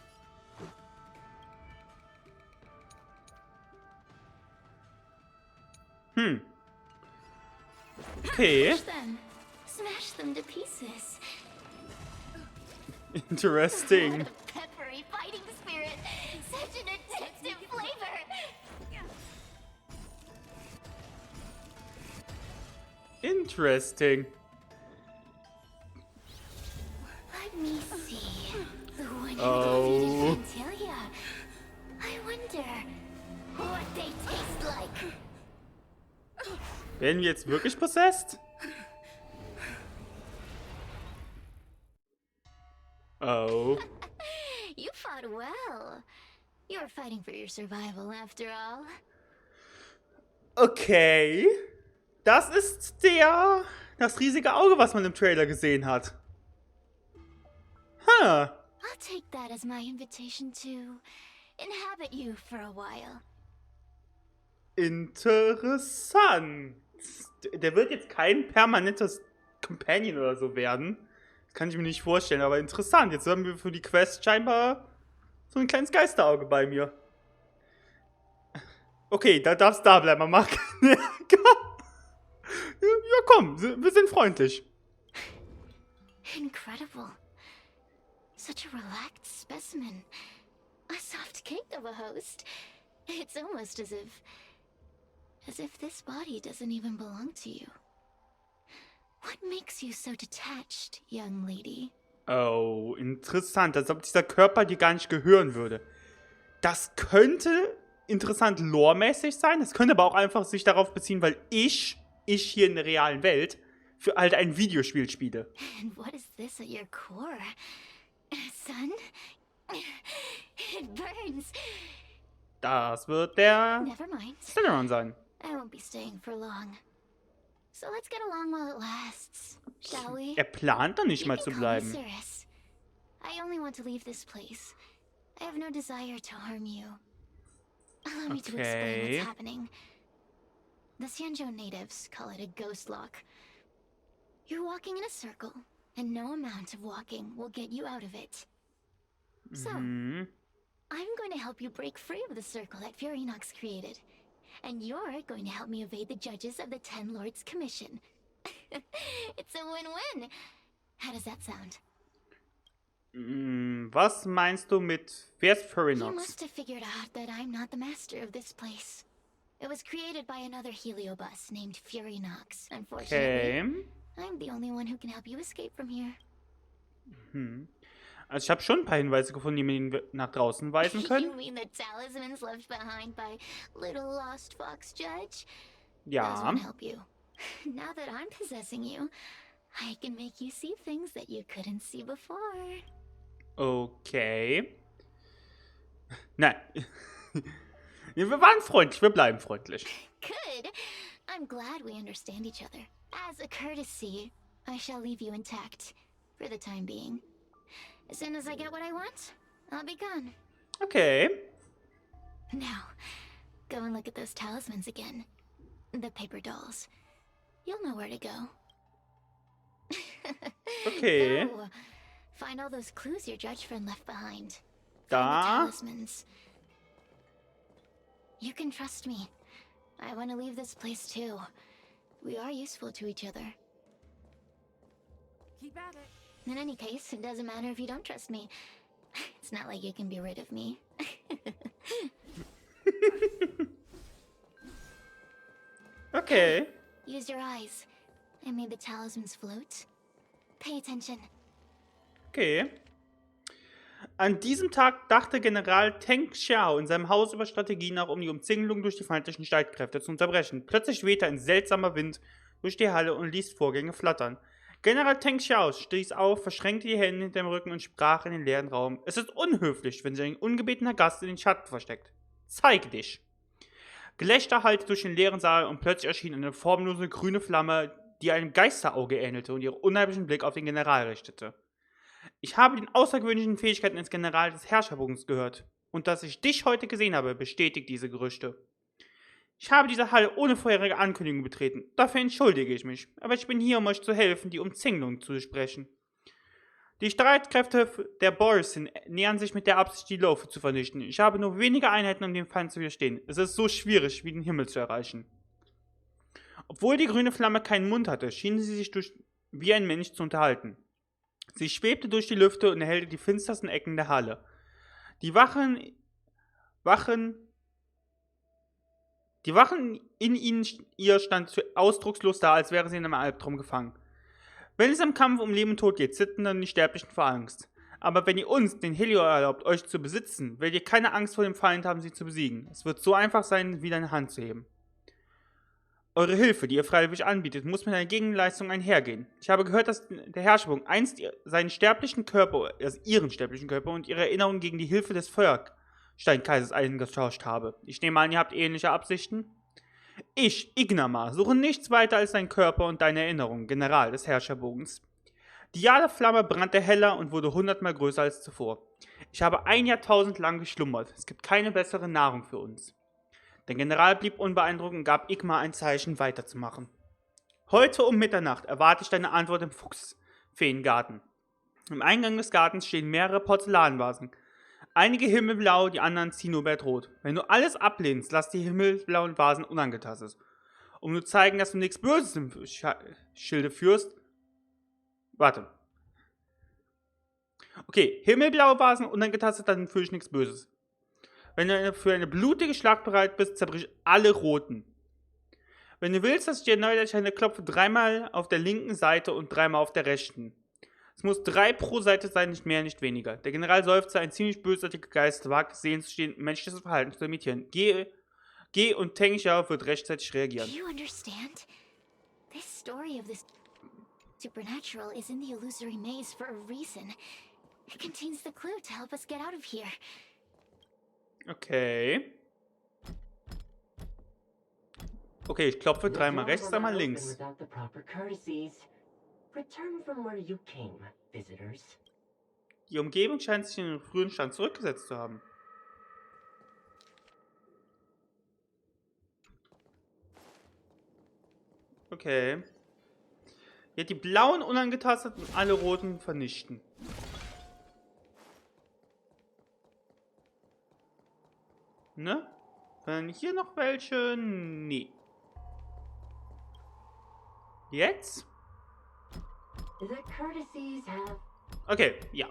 Okay. Push them. Smash them to pieces. Interesting. What a peppery fighting spirit. Such an addictive flavor. Interesting. Let me see. The one who Oh. defeated Ventilia. I wonder what they taste like. Werden wir jetzt wirklich possessed? Oh. You fought well. You were fighting for your survival after all. Okay. Das ist das riesige Auge, was man im Trailer gesehen hat. Huh. I'll take that as my invitation to inhabit you for a while. Interessant. Der wird jetzt kein permanentes Companion oder so werden. Das kann ich mir nicht vorstellen, aber interessant. Jetzt haben wir für die Quest scheinbar so ein kleines Geisterauge bei mir. Okay, da darfst da bleiben, mach. Ja, komm, wir sind freundlich. Incredible. Such a relaxed specimen. A soft cake of a host. It's almost as if this body doesn't even belong to you. What makes you so detached, young lady? Oh, interessant. Als ob dieser Körper dir gar nicht gehören würde. Das könnte interessant loremäßig sein. Das könnte aber auch einfach sich darauf beziehen, weil ich hier in der realen Welt für halt ein Videospiel spiele. And what is this at your core? Sun? It burns. Das wird der Never mind. Cinnamon sein. I won't be staying for long. So let's get along while it lasts, shall we? Er plant doch nicht You mal can zu call me bleiben. Cirrus. I only want to leave this place. I have no desire to harm you. Allow me to explain Okay. what's happening. The Xianzhou natives call it a ghost lock. You're walking in a circle, and no amount of walking will get you out of it. So, Mhm. I'm going to help you break free of the circle that Furinox created. and you're going to help me evade the judges of the Ten Lords Commission. It's a win-win. How does that sound? Was meinst du mit wer ist You Ferinox? must have figured out that I'm not the master of this place. It was created by another Heliobus named Ferinox. Unfortunately, Okay. I'm the only one who can help you escape from here. Also ich habe schon ein paar Hinweise gefunden, die mir nach draußen weisen You können. mean the talismans left behind by little lost fox judge? Those Ja. won't help you. Now that I'm possessing you, I can make you see things that you couldn't see before. Okay. Nein. Wir waren freundlich, wir bleiben freundlich. Good. I'm glad we understand each other. As a courtesy, I shall leave you intact for the time being. As soon as I get what I want, I'll be gone. Okay. Now, go and look at those talismans again. The paper dolls. You'll know where to go. Okay. Go. Find all those clues your judge friend left behind. Find the Da. talismans. You can trust me. I want to leave this place too. We are useful to each other. Keep at it. In any case, it doesn't matter if you don't trust me. It's not like you can be rid of me. Okay. Use your eyes. I made the talismans float. Pay attention. Okay. An diesem Tag dachte General Teng Xiao in seinem Haus über Strategie nach, um die Umzingelung durch die feindlichen Streitkräfte zu unterbrechen. Plötzlich wehte ein seltsamer Wind durch die Halle und ließ Vorgänge flattern. General Teng Xiao stieß auf, verschränkte die Hände hinter dem Rücken und sprach in den leeren Raum. Es ist unhöflich, wenn sich ein ungebetener Gast in den Schatten versteckt. Zeige dich! Gelächter hallte durch den leeren Saal und plötzlich erschien eine formlose grüne Flamme, die einem Geisterauge ähnelte und ihren unheimlichen Blick auf den General richtete. Ich habe den außergewöhnlichen Fähigkeiten des Generals des Herrscherbogens gehört. Und dass ich dich heute gesehen habe, bestätigt diese Gerüchte. Ich habe diese Halle ohne vorherige Ankündigung betreten. Dafür entschuldige ich mich. Aber ich bin hier, um euch zu helfen, die Umzingelung zu durchbrechen. Die Streitkräfte der Borsin nähern sich mit der Absicht, die Laufe zu vernichten. Ich habe nur wenige Einheiten, um dem Feind zu widerstehen. Es ist so schwierig, wie den Himmel zu erreichen. Obwohl die grüne Flamme keinen Mund hatte, schien sie sich wie ein Mensch zu unterhalten. Sie schwebte durch die Lüfte und erhellte die finstersten Ecken der Halle. Die Wachen in ihr stand ausdruckslos da, als wäre sie in einem Albtraum gefangen. Wenn es im Kampf um Leben und Tod geht, zittern dann die Sterblichen vor Angst. Aber wenn ihr uns, den Helio, erlaubt, euch zu besitzen, werdet ihr keine Angst vor dem Feind haben, sie zu besiegen. Es wird so einfach sein, wie deine Hand zu heben. Eure Hilfe, die ihr freiwillig anbietet, muss mit einer Gegenleistung einhergehen. Ich habe gehört, dass der Herrscherbogen einst ihren sterblichen Körper und ihre Erinnerung gegen die Hilfe des Feuersteinkaisers eingetauscht habe. Ich nehme an, ihr habt ähnliche Absichten? Ich, Ignamar, suche nichts weiter als dein Körper und deine Erinnerung, General des Herrscherbogens. Die Jadeflamme brannte heller und wurde 100-mal größer als zuvor. Ich habe 1 Jahrtausend lang geschlummert. Es gibt keine bessere Nahrung für uns. Der General blieb unbeeindruckt und gab Igmar ein Zeichen, weiterzumachen. Heute um Mitternacht erwarte ich deine Antwort im Fuchsfeengarten. Im Eingang des Gartens stehen mehrere Porzellanvasen. Einige himmelblau, die anderen zinnobertrot. Wenn du alles ablehnst, lass die himmelblauen Vasen unangetastet. Um nur zu zeigen, dass du nichts Böses im Schilde führst. Warte. Okay, himmelblaue Vasen unangetastet, dann führe ich nichts Böses. Wenn du für eine blutige Schlacht bereit bist, zerbrich alle roten. Wenn du willst, dass ich dir neulich eine klopfe, 3-mal auf der linken Seite und 3-mal auf der rechten. Es muss 3 pro Seite sein, nicht mehr, nicht weniger. Der General seufzte, ein ziemlich bösartiger Geist wagt es sehen zu stehen, menschliches Verhalten zu imitieren. Geh und Teng Xiao wird rechtzeitig reagieren. Do you understand? This story of this supernatural is in the illusory maze for a reason. It contains the clue to help us get out of here. Okay. Okay, ich klopfe 3-mal rechts, 3-mal links. Without the proper courtesies. Return from where you came, visitors. Die Umgebung scheint sich in den frühen Stand zurückgesetzt zu haben. Okay. Ja, die blauen unangetastet und alle roten vernichten. Ne? Dann hier noch welche? Nee. Jetzt? The courtesies have... Okay, ja.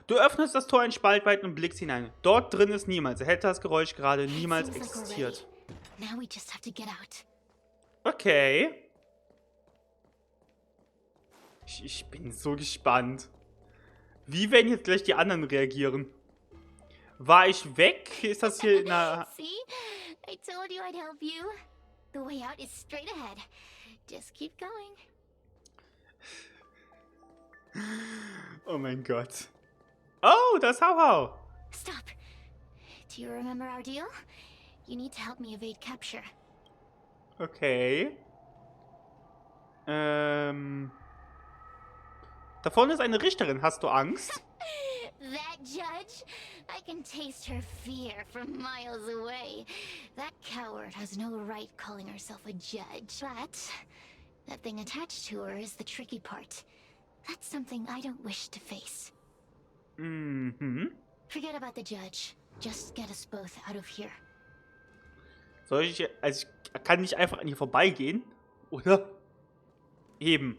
Du öffnest das Tor einen Spalt weit und blickst hinein. Dort drin ist niemals. Hätte das Geräusch gerade niemals existiert. Now we just have to get out. Okay. Ich bin so gespannt. Wie werden jetzt gleich die anderen reagieren? War ich weg? Ist das hier in einer... See? I told you I'd help you. The way out is straight ahead. Just keep going. Oh mein Gott. Oh, das ist HuoHuo. Stop. Do you remember our deal? You need to help me evade capture. Okay. Da vorne ist eine Richterin. Hast du Angst? That judge? I can taste her fear from miles away. That coward has no right calling herself a judge. But that thing attached to her is the tricky part. That's something I don't wish to face. Mhm. Forget about the judge. Just get us both out of here. Soll ich... Also ich kann nicht einfach an ihr vorbeigehen? Oder? Eben.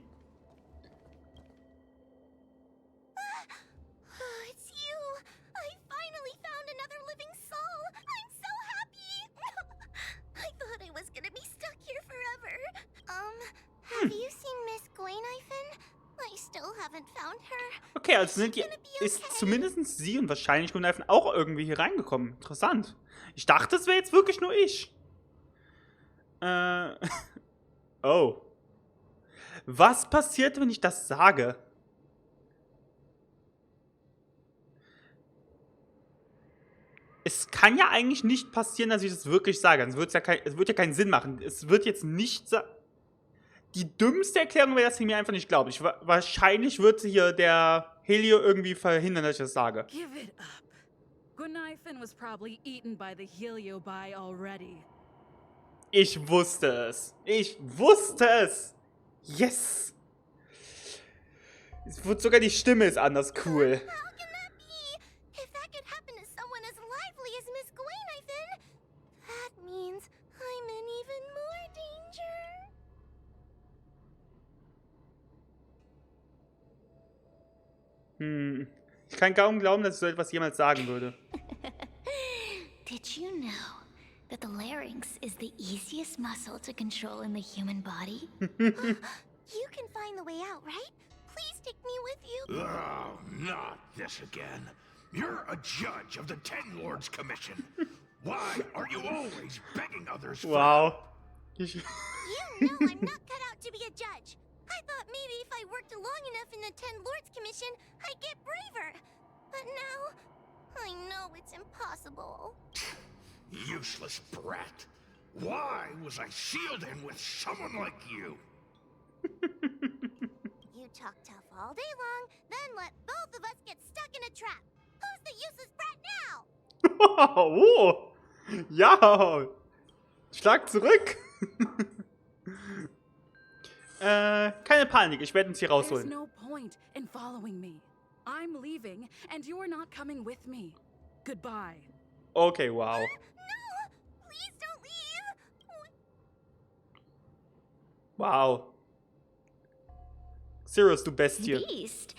It's you! I finally found another living soul! I'm so happy! I thought I was gonna be stuck here forever. Have you seen Miss Guinaifen? I still haven't found her. Okay, also ist zumindest sie und wahrscheinlich Guinaifen auch irgendwie hier reingekommen. Interessant. Ich dachte, es wäre jetzt wirklich nur ich. Oh. Was passiert, wenn ich das sage? Es kann ja eigentlich nicht passieren, dass ich das wirklich sage. Es wird ja keinen Sinn machen. Es wird jetzt nicht... Die dümmste Erklärung wäre, dass sie mir einfach nicht glaubt. Wahrscheinlich wird sie hier der Helio irgendwie verhindern, dass ich das sage. Give it up. Guinaifen was probably eaten by the Heliobi already. Ich wusste es. Ich wusste es. Yes. Es wird sogar die Stimme ist anders cool. How can that be? If that could happen to someone as lively as Miss Guinaifen, that means I'm in even more danger. Ich kann kaum glauben, dass ich so etwas jemals sagen würde. Did you know that the larynx is the easiest muscle to control in the human body? You can find the way out, right? Please take me with you. Oh, not this again. You're a judge of the Ten Lords Commission. Why are you always begging others for... Wow. You know I'm not cut out to be a judge. I thought maybe if I worked long enough in the Ten Lords Commission, I'd get braver. But now, I know it's impossible. Useless brat. Why was I sealed in with someone like you? You talk tough all day long, then let both of us get stuck in a trap. Who's the useless brat now? Oh. Ja. Schlag zurück. Keine Panik, ich werde uns hier There's rausholen. no point in following me. I'm leaving, and you're not coming with me. Goodbye. Okay, wow. No! Please don't leave! Wow. Sirius, du Bestie. Beast.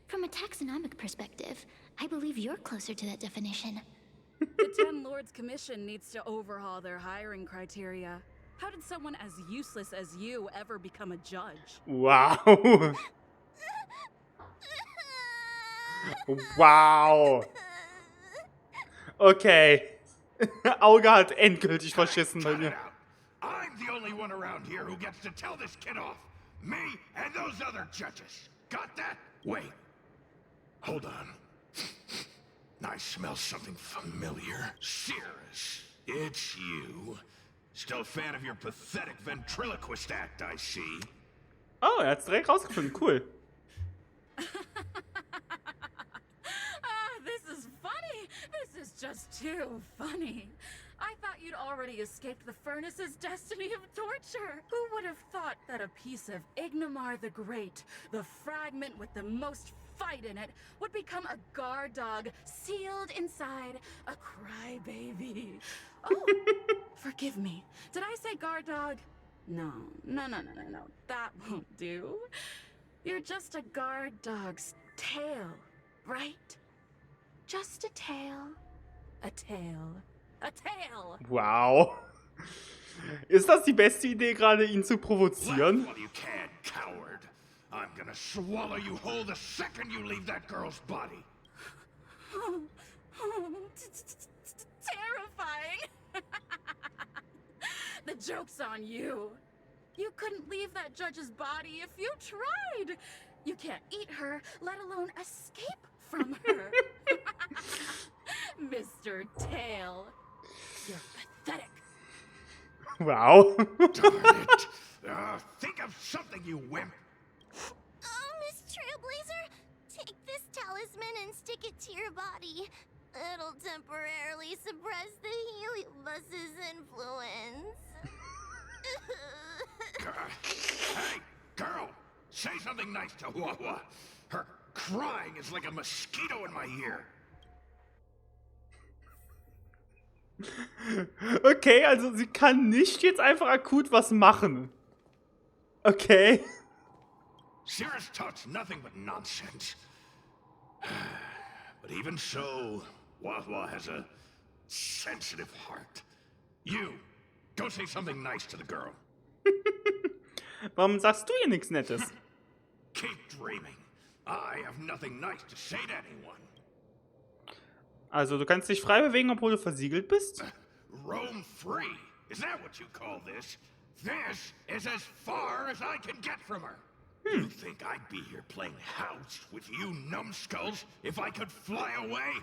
From a taxonomic perspective, I believe you're closer to that definition. The Ten Lords Commission needs to overhaul their hiring criteria. How did someone as useless as you ever become a judge? Wow. Wow. Okay. Auge hat endgültig verschissen bei Cut it mir. out. I'm the only one around here who gets to tell this kid off. Me and those other judges. Got that? Wait. Hold on. I smell something familiar. Cirrus, it's you. Still a fan of your pathetic ventriloquist act, I see. Oh, er hat's direkt rausgefunden. Cool. This is funny. This is just too funny. I thought you'd already escaped the furnace's destiny of torture. Who would have thought that a piece of Ignamar the Great, the fragment with the most fight in it would become a guard dog sealed inside a crybaby. Oh, forgive me. Did I say guard dog? No. That won't do. You're just a guard dog's tail, right? Just a tail. A tail. A tail. Wow. Ist das die beste Idee, gerade ihn zu provozieren? Well, you can, coward. I'm gonna swallow you whole the second you leave that girl's body. Terrifying. The joke's on you. You couldn't leave that judge's body if you tried. You can't eat her, let alone escape from her. Mr. Tail, you're pathetic. Wow. Darn it. Think of something, you wimp. Oh, Miss Trailblazer, take this talisman and stick it to your body. It'll temporarily suppress the Heliobus's influence. Hey, girl, say something nice to HuoHuo. Her crying is like a mosquito in my ear. Okay, also sie kann nicht jetzt einfach akut was machen. Okay. Cirrus talks nothing but nonsense. But even so, HuoHuo has a sensitive heart. You, go say something nice to the girl. Warum sagst du ihr nichts Nettes? Keep dreaming. I have nothing nice to say to anyone. Also, du kannst dich frei bewegen, obwohl du versiegelt bist? Roam free. Is that what you call this? This is as far as I can get from her. You think I'd be here playing house with you numbskulls if I could fly away?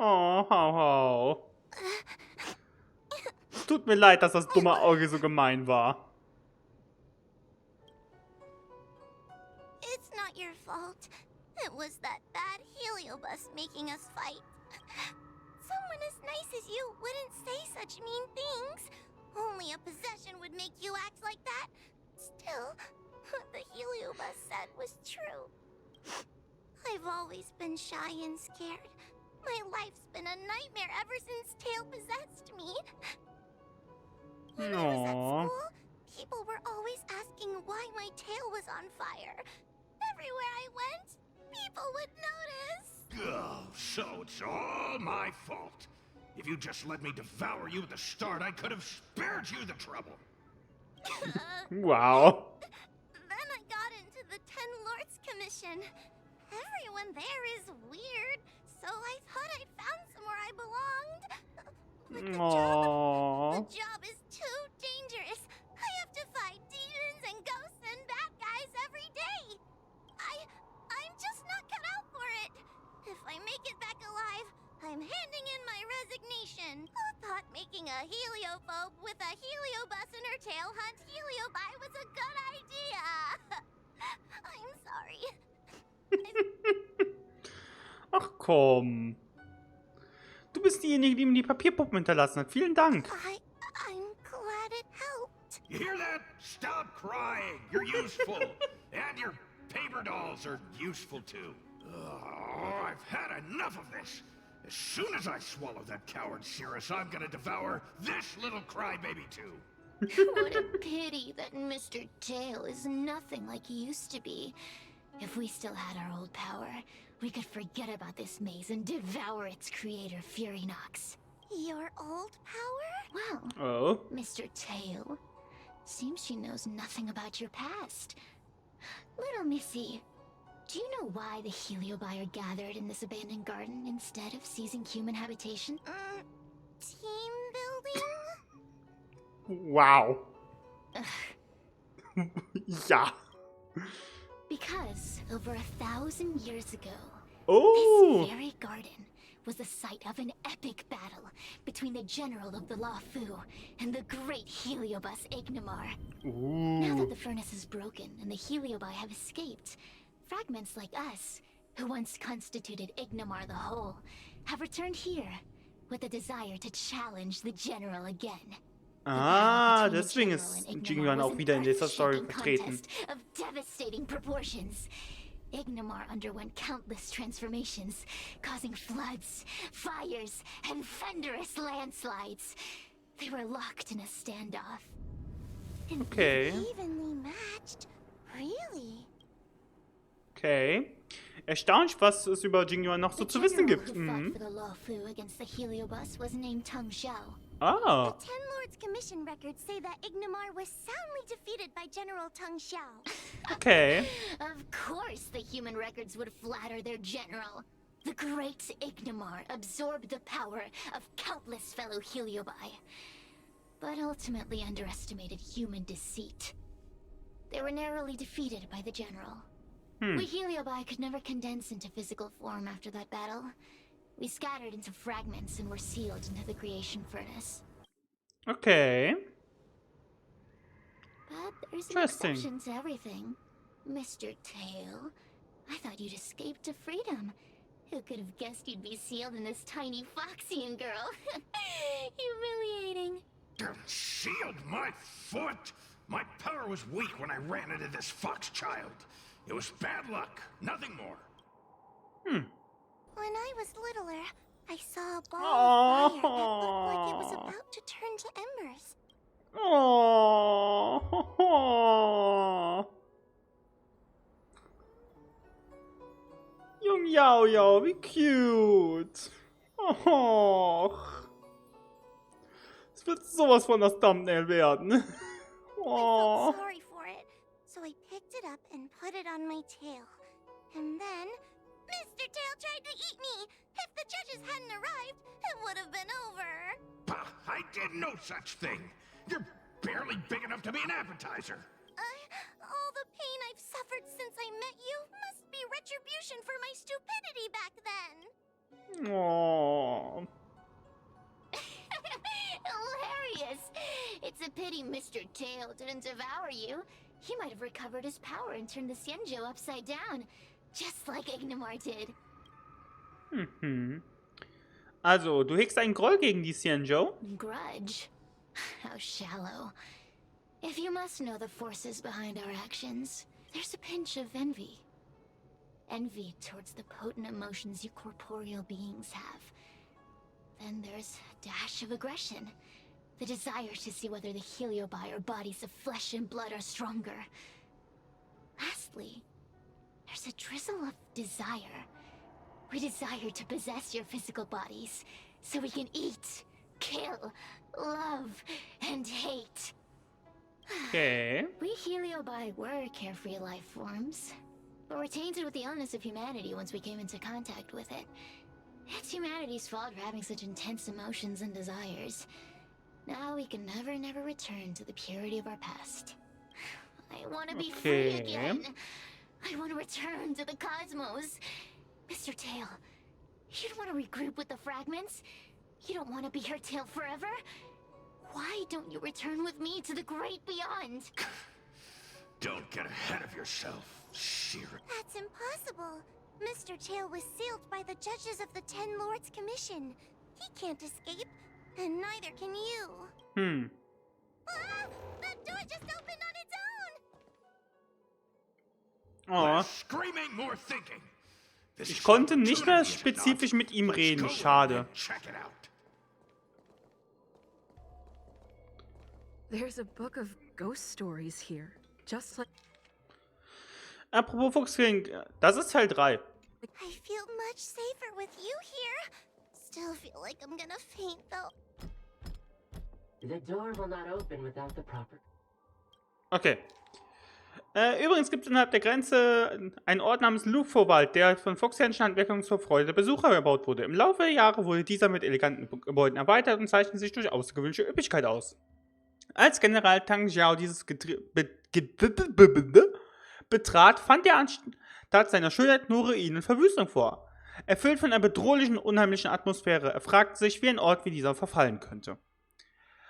Oh, HuoHuo. Tut mir leid, dass das dumme Auge so gemein war. It's not your fault. It was that bad Heliobus making us fight. Someone as nice as you wouldn't say such mean things. Only a possession would make you act like that. Still, what the Heliobus said was true. I've always been shy and scared. My life's been a nightmare ever since Tail possessed me. When I was at school, people were always asking why my tail was on fire. Everywhere I went, people would notice. Oh, so it's all my fault. If you just let me devour you at the start, I could have spared you the trouble. Wow. Then I got into the Ten Lords Commission. Everyone there is weird, so I thought I'd found somewhere I belonged. But the job is too dangerous. I have to fight demons and ghosts and bad guys every day. I'm just not cut out for it. If I make it back alive, I'm handing in my resignation. Who thought making a heliophobe with a heliobus in her tail hunt heliobi was a good idea? I'm sorry. Ach komm. Du bist diejenige, die mir die Papierpuppen hinterlassen hat. Vielen Dank. I'm glad it helped. You hear that? Stop crying. You're useful. And your paper dolls are useful too. Oh, I've had enough of this. As soon as I swallow that coward Cirrus, I'm gonna devour this little crybaby too. What a pity that Mr. Tail is nothing like he used to be. If we still had our old power, we could forget about this maze and devour its creator, Furynox. Your old power? Well, Mr. Tail, seems she knows nothing about your past. Little Missy, do you know why the heliobi are gathered in this abandoned garden instead of seizing human habitation? Team building? Wow. Ja. Because over 1,000 years ago, Oh. this very garden was the site of an epic battle between the general of the Lafu and the great heliobus Ignamar. Now that the furnace is broken and the heliobi have escaped, fragments like us, who once constituted Ignamar the whole, have returned here with a desire to challenge the general again. Ah, deswegen ist Jingyuan auch wieder in dieser Story vertreten. Of devastating proportions. Ignomar underwent countless transformations, causing floods, fires, and thunderous landslides. They were locked in a standoff. And Okay. evenly matched. Really? Okay. Erstaunlich, was es über Jingyuan noch so The zu wissen general gibt. who fought Mhm. for the Luofu against the Heliobus was named Tang Xiao. Ah. The Ten Lords Commission records say that Ignomar was soundly defeated by General Tang Xiao. Okay. Of course the human records would flatter their general. The great Ignomar absorbed the power of countless fellow Heliobi, but ultimately underestimated human deceit. They were narrowly defeated by the general. We Heliobi could never condense into physical form after that battle. We scattered into fragments and were sealed into the creation furnace. Okay. But there's an Interesting. exception to everything. Mr. Tail, I thought you'd escaped to freedom. Who could have guessed you'd be sealed in this tiny Foxian girl? Humiliating. Sealed my foot? My power was weak when I ran into this fox child. It was bad luck, nothing more. When I was littler, I saw a ball of fire that looked like it was about to turn to embers. Oh. Jung Yao Yao, wie cute. Oh. Es wird sowas von das Thumbnail werden. I Oh. felt sorry for it, so I picked it up and put it on my tail. And then, Mr. Tail tried to eat me! If the judges hadn't arrived, it would have been over! Bah, I did no such thing. You're barely big enough to be an appetizer. All the pain I've suffered since I met you must be retribution for my stupidity back then! Oh. Hilarious! It's a pity Mr. Tail didn't devour you. He might have recovered his power and turned the Xianzhou upside down, just like Ignomar did. Also, du hegst einen Groll gegen die Xianzhou? Grudge? How shallow. If you must know the forces behind our actions, there's a pinch of envy. Envy towards the potent emotions you corporeal beings have. Then there's a dash of aggression. The desire to see whether the Heliobi or bodies of flesh and blood are stronger. Lastly, there's a drizzle of desire. We desire to possess your physical bodies, so we can eat, kill, love, and hate. Okay. We Heliobi were carefree life forms, but were tainted with the illness of humanity once we came into contact with it. It's humanity's fault for having such intense emotions and desires. Now we can never return to the purity of our past. I want to be free Okay. again. I want to return to the cosmos. Mr. Tail, you don't want to regroup with the fragments? You don't want to be her tail forever? Why don't you return with me to the great beyond? Don't get ahead of yourself, Shira. That's impossible. Mr. Tail was sealed by the judges of the Ten Lords Commission. He can't escape, and neither can you. Ah! That door just opened on its own! Oh. Less screaming, more thinking. This Ich is konnte an nicht mehr opportunity, is it not? spezifisch mit ihm Let's reden. go Schade. and check it out. There's a book of ghost stories here, just like Apropos Fuchsfink, das ist Teil 3. I feel much safer with you here. Still feel like I'm gonna faint, though. The door will not open without the proper... Okay. Übrigens gibt es innerhalb der Grenze einen Ort namens Lufo-Wald, der von fuchsischen Handwerkern zur Freude der Besucher gebaut wurde. Im Laufe der Jahre wurde dieser mit eleganten Gebäuden erweitert und zeichnet sich durch außergewöhnliche Üppigkeit aus. Als General Tang Xiao dieses betrat, fand er anstatt seiner Schönheit nur Ruinen und Verwüstung vor. Erfüllt von einer bedrohlichen, unheimlichen Atmosphäre, er fragte sich, wie ein Ort wie dieser verfallen könnte.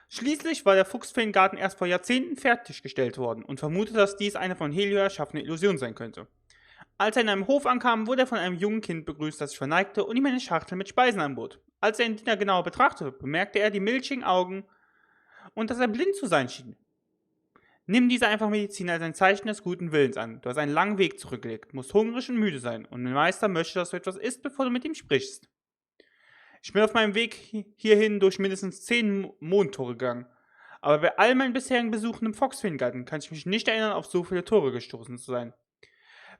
Schließlich war der Fuchsfeengarten erst vor Jahrzehnten fertiggestellt worden und vermutete, dass dies eine von Helio erschaffene Illusion sein könnte. Als er in einem Hof ankam, wurde er von einem jungen Kind begrüßt, das sich verneigte und ihm eine Schachtel mit Speisen anbot. Als er den Diener genauer betrachtete, bemerkte er die milchigen Augen und dass er blind zu sein schien. Nimm diese einfache Medizin als ein Zeichen des guten Willens an. Du hast einen langen Weg zurückgelegt, musst hungrig und müde sein und der Meister möchte, dass du etwas isst, bevor du mit ihm sprichst. Ich bin auf meinem Weg hierhin durch mindestens 10 Mondtore gegangen. Aber bei all meinen bisherigen Besuchen im Foxfingarten kann ich mich nicht erinnern, auf so viele Tore gestoßen zu sein.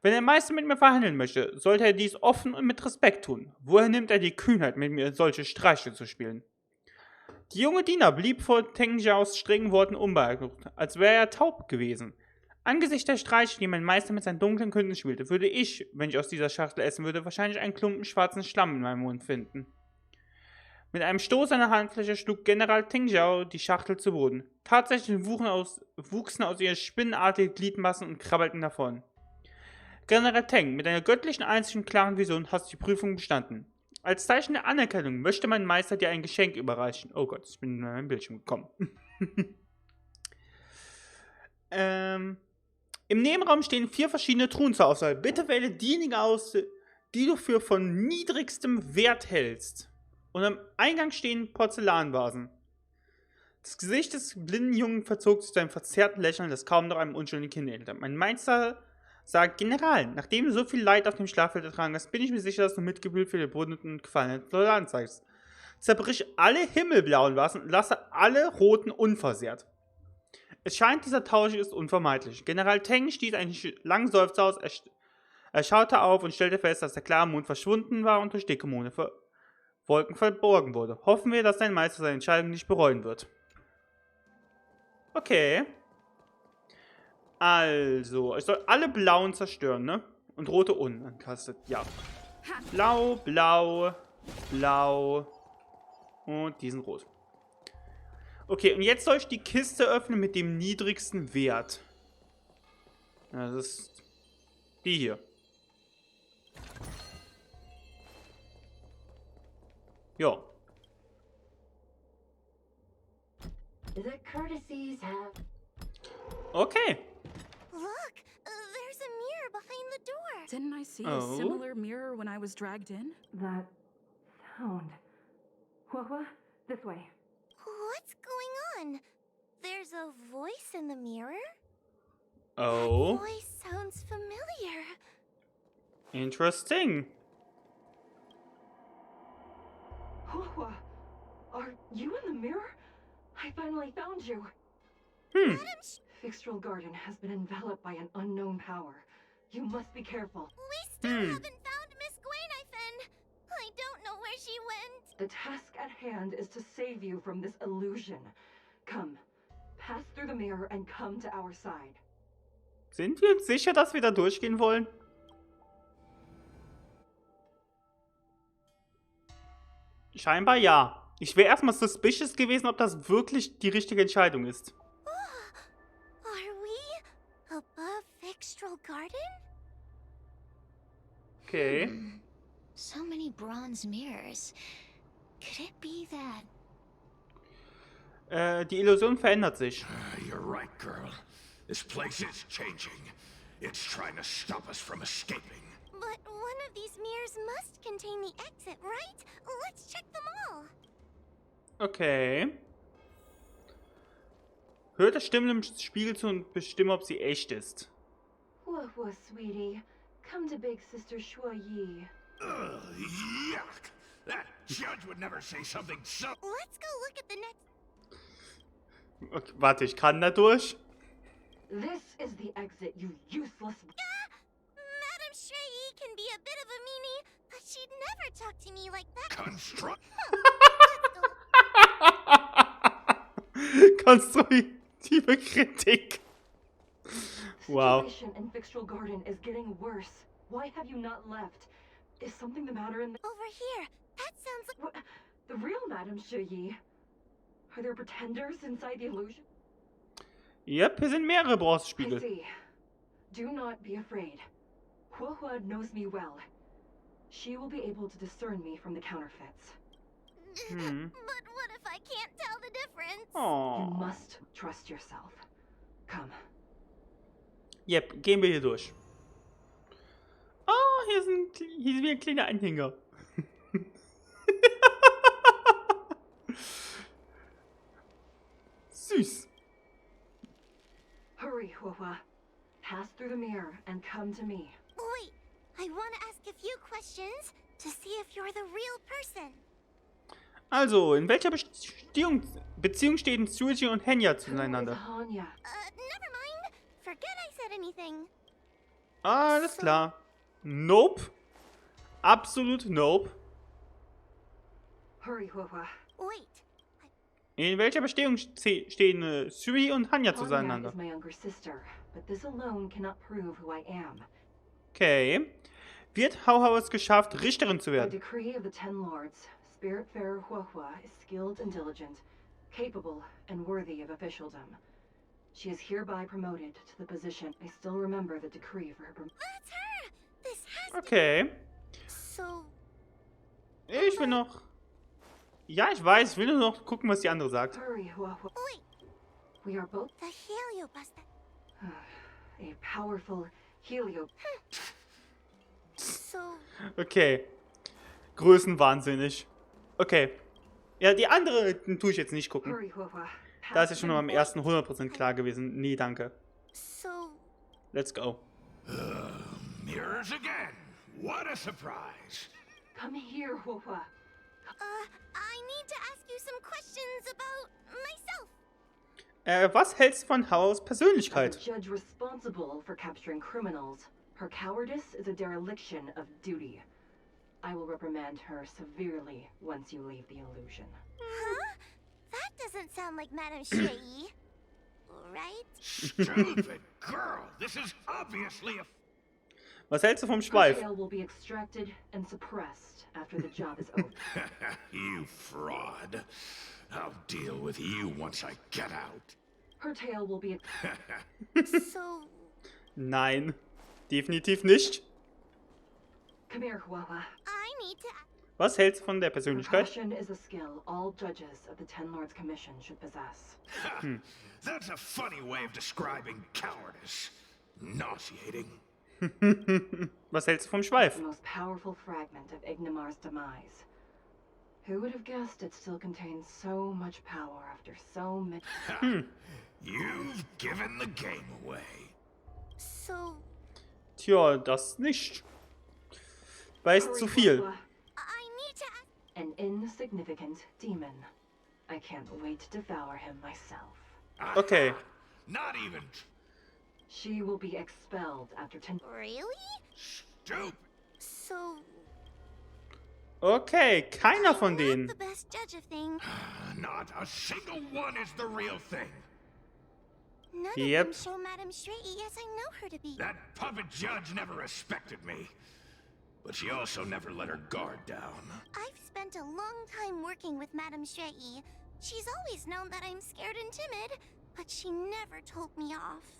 Wenn der Meister mit mir verhandeln möchte, sollte er dies offen und mit Respekt tun. Woher nimmt er die Kühnheit, mit mir solche Streiche zu spielen? Die junge Diener blieb vor Tengjiaos strengen Worten unbeeindruckt, als wäre er taub gewesen. Angesichts der Streiche, die mein Meister mit seinen dunklen Künden spielte, würde ich, wenn ich aus dieser Schachtel essen würde, wahrscheinlich einen Klumpen schwarzen Schlamm in meinem Mund finden. Mit einem Stoß seiner Handfläche schlug General Tengjiao die Schachtel zu Boden. Tatsächlich wuchsen aus ihr spinnenartige Gliedmassen und krabbelten davon. General Teng, mit einer göttlichen, einzigen, klaren Vision hast du die Prüfung bestanden. Als Zeichen der Anerkennung möchte mein Meister dir ein Geschenk überreichen. Oh Gott, ich bin in meinem Bildschirm gekommen. Im Nebenraum stehen 4 verschiedene Truhen zur Auswahl. Bitte wähle diejenige aus, die du für von niedrigstem Wert hältst. Und am Eingang stehen Porzellanvasen. Das Gesicht des blinden Jungen verzog sich zu einem verzerrten Lächeln, das kaum noch einem unschuldigen Kind ähnelte. Mein Meister sagt: General, nachdem du so viel Leid auf dem Schlachtfeld ertragen hast, bin ich mir sicher, dass du Mitgefühl für die Verwundeten und gefallenen Soldaten zeigst. Zerbrich alle himmelblauen Vasen und lasse alle roten unversehrt. Es scheint, dieser Tausch ist unvermeidlich. General Teng stieß einen langen Seufzer aus, er schaute auf und stellte fest, dass der klare Mond verschwunden war und durch dicke Wolken verborgen wurde. Hoffen wir, dass dein Meister seine Entscheidung nicht bereuen wird. Okay. Also, ich soll alle blauen zerstören, ne? Und rote unantastet. Ja. Blau, blau, blau. Und diesen rot. Okay, und jetzt soll ich die Kiste öffnen mit dem niedrigsten Wert. Ja, das ist die hier. Ja. The courtesies have... Okay. Look, there's a mirror behind the door. Didn't I see Oh. a similar mirror when I was dragged in? That sound. HuoHuo, this way. What's going on? There's a voice in the mirror? Oh. Voice sounds familiar. Interesting. HuoHuo, are you in the mirror? I finally found you. Fixtral Garden has been enveloped by an unknown power. You must be careful. We still haven't found Miss Guinaifen. I don't know where she went. The task at hand is to save you from this illusion. Come, pass through the mirror and come to our side. Sind wir uns sicher, dass wir da durchgehen wollen? Scheinbar ja. Ich wäre erstmal suspicious gewesen, ob das wirklich die richtige Entscheidung ist. Are we above Fixtral Garden? Okay. So many bronze mirrors. Could it be that? Die Illusion verändert sich. You're right, girl. This place is changing. It's trying to stop us from escaping. But one of these mirrors must contain the exit, right? Let's check them all. Okay. Hört der Stimme im Spiegel zu und bestimme, ob sie echt ist. HuoHuo, sweetie. Come to Big Sister Shuoyi. Ugh, yuck! That judge would never say something so... Let's go look at the next. Okay, warte, ich kann da durch? This is the exit, you useless... Madame Shui can be a bit of a meanie, but she'd never talk to me like that. construct... Konstruktive Kritik. Wow. Situation in Fixtral Garden is getting worse. Why have you not left? Is something the matter in the... Over here. That sounds like... What? The real Madame Shuyi? Are there pretenders inside the illusion? Yep, hier sind mehrere I Bronzespiegel. see. Do not be afraid. HuoHuo knows me well. She will be able to discern me from the counterfeits. But what if I can't tell the difference? You Oh. must trust yourself. Come. Yep, gehen wir hier durch. Oh, hier ist wie ein kleiner Anhänger. Süß. HuoHuo. Pass through the mirror and come to me. Wait, I want to ask a few questions to see if you're the real person. Also, in welcher Beziehung stehen Süßen und Henya Who is zueinander? Hanya? Never mind. Forget I said anything. Alles klar. Nope. Absolut nope. Hurry, HuoHuo. Wait, In welcher Beziehung stehen Süßen und Hanya Hanya zueinander? is my younger sister, but this alone cannot prove who I am. Okay. Wird HuoHuo es geschafft, Richterin zu By werden? decree of the Ten Lords, Spiritfarer HuoHuo is skilled and diligent, capable and worthy of officialdom. She is hereby promoted to the position. I still remember the decree for her promotion. that's her. This has Okay. So, Ich will noch... Ja, ich weiß. Ich will nur noch gucken, was die andere sagt. Hurry, HuoHuo. wait, We are both the Heliobuster. a powerful helio. So, Okay. Größenwahnsinnig. Okay. Ja, die andere tue ich jetzt nicht gucken. Hurry, HuoHuo. Da ist ja schon mal am ersten 100% klar gewesen. Nee, danke. so, Let's go. Mirrors again. What a surprise. Come here, HuoHuo. I need to ask you some questions about myself. Was hältst du von HuoHuos As a Persönlichkeit? judge responsible for capturing criminals, her cowardice is a dereliction of duty. I will reprimand her severely once you leave the illusion. Huh? That doesn't sound like Madame Shui. Right? Stupid girl. This is obviously a... Was hältst du vom Her Schweif? tail will be extracted and suppressed after the job is over. You fraud. I'll deal with you once I get out. Her tail will be... So, Nein. Definitiv nicht. Come here, HuoHuo. I need to Was hältst du von der Persönlichkeit? Compassion is a skill all judges of the Ten Lords Commission should possess. That's a funny way of describing cowardice. Nauseating. Was hältst du vom Schweif? The most powerful fragment of Ignimar's demise. Who would have guessed it still contains so much power after so many... You've given the game away. So, Tja, das nicht. Weiß Hurry, zu viel. HuoHuo. I need to ask. An insignificant demon. I can't wait to devour him myself. Okay. Not even She will be expelled after 10... Really? stupid. So, Okay, keiner von I'm denen. not the best judge of things. Not a single one is the real thing. None Yep. of them show Madame Shui as I know her to be. That puppet judge never respected me. But she also never let her guard down. I've spent a long time working with Madame Shui. She's always known that I'm scared and timid, but she never told me off.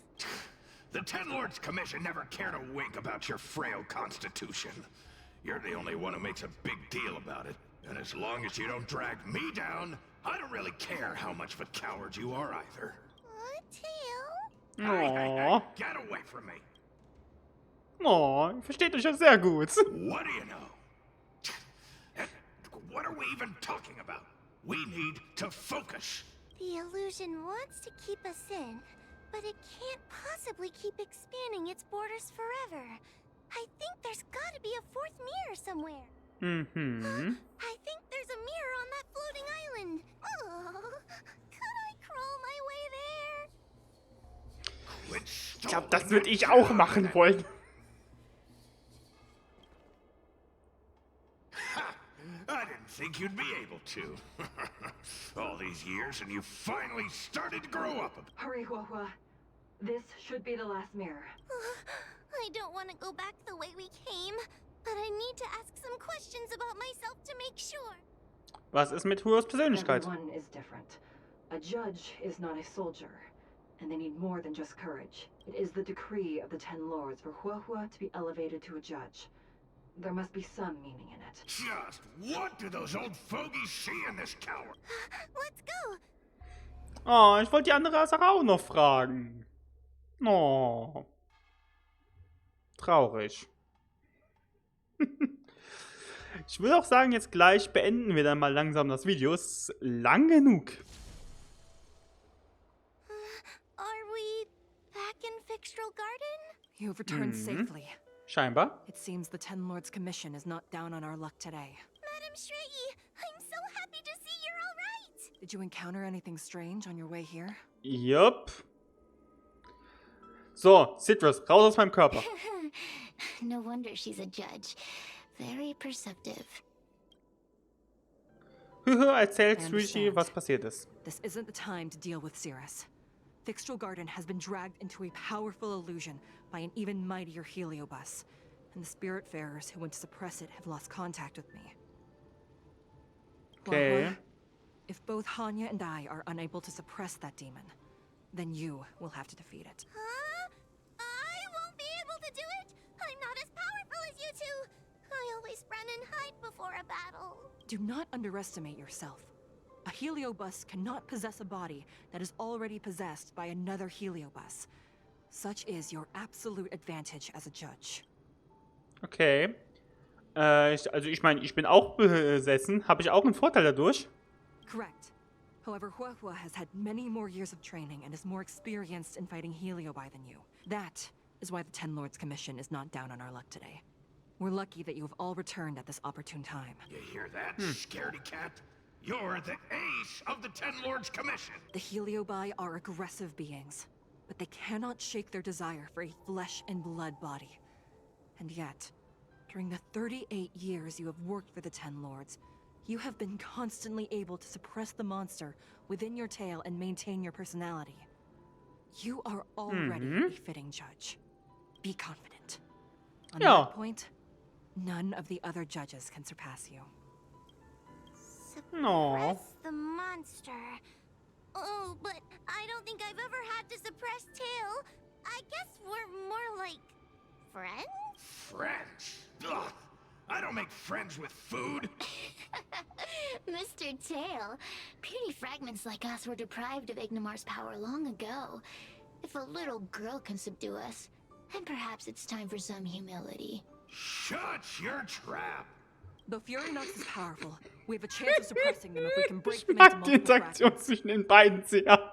The Ten Lords Commission never cared a wink about your frail constitution. You're the only one who makes a big deal about it. And as long as you don't drag me down, I don't really care how much of a coward you are either. Tail? Oh, Get away from me. oh, versteht euch ja sehr gut. What do you know? And what are we even talking about? We need to focus. The illusion wants to keep us in, but it can't possibly keep expanding its borders forever. I think there's gotta be a fourth mirror somewhere. Mhm. I think there's a mirror on that floating island. Oh, could I crawl my way there? Quit Ich glaube, das würde ich auch machen wollen. I didn't think you'd be able to. All these years and you finally started to grow up. Hurry, HuoHuo. This should be the last mirror. I don't want to go back the way we came, but I need to ask some questions about myself to make sure. Was ist mit HuoHuos Persönlichkeit? Everyone is different. A judge is not a soldier, and they need more than just courage. It is the decree of the Ten Lords for HuoHuo to be elevated to a judge. There must be some meaning in it. Just what do those old fogies see in this coward? Let's go. Oh, ich wollte die andere Sache auch noch fragen. Oh. Traurig. Ich würde auch sagen, jetzt gleich beenden wir dann mal langsam das Video. Es ist lang genug. Are we back in You have returned safely. Scheinbar. It seems the Ten Lords' commission is not down on our luck today. Madam Shrey, I'm so happy to see you're all right. Did you encounter anything strange on your way here? Jupp. So, Citrus, raus aus meinem Körper. No wonder she's a judge. Very perceptive. HuoHuo erzählt Sushi, was passiert ist. This isn't the time to deal with Cirrus. Thixtral Garden has been dragged into a powerful illusion by an even mightier heliobus, and the Spiritfarers who went to suppress it have lost contact with me. Okay. HuoHuo, if both Hanya and I are unable to suppress that demon, then you will have to defeat it. Huh? I won't be able to do it. I'm not as powerful as you two. I always run and hide before a battle. Do not underestimate yourself. A heliobus cannot possess a body that is already possessed by another heliobus. Such is your absolute advantage as a judge. Okay. Also ich meine, ich bin auch besessen. Habe ich auch einen Vorteil dadurch? Correct. However, HuoHuo has had many more years of training and is more experienced in fighting heliobi than you. That is why the Ten Lords' commission is not down on our luck today. We're lucky that you have all returned at this opportune time. You hear that, scaredy cat? You're the ace of the Ten Lords' Commission. The heliobi are aggressive beings, but they cannot shake their desire for a flesh and blood body. And yet, during the 38 years you have worked for the Ten Lords, you have been constantly able to suppress the monster within your tail and maintain your personality. You are already a fitting judge. Be confident. On that point, none of the other judges can surpass you. No. Suppress the monster. Oh, but I don't think I've ever had to suppress Tail. I guess we're more like friends? Friends? Ugh. I don't make friends with food. Mr. Tail, puny fragments like us were deprived of Ignimar's power long ago. If a little girl can subdue us, then perhaps it's time for some humility. Shut your trap. Though Furynox is powerful, we have a chance of suppressing them if we can break Ich them into mag die multiple Interaktion fragments. zwischen den beiden sehr.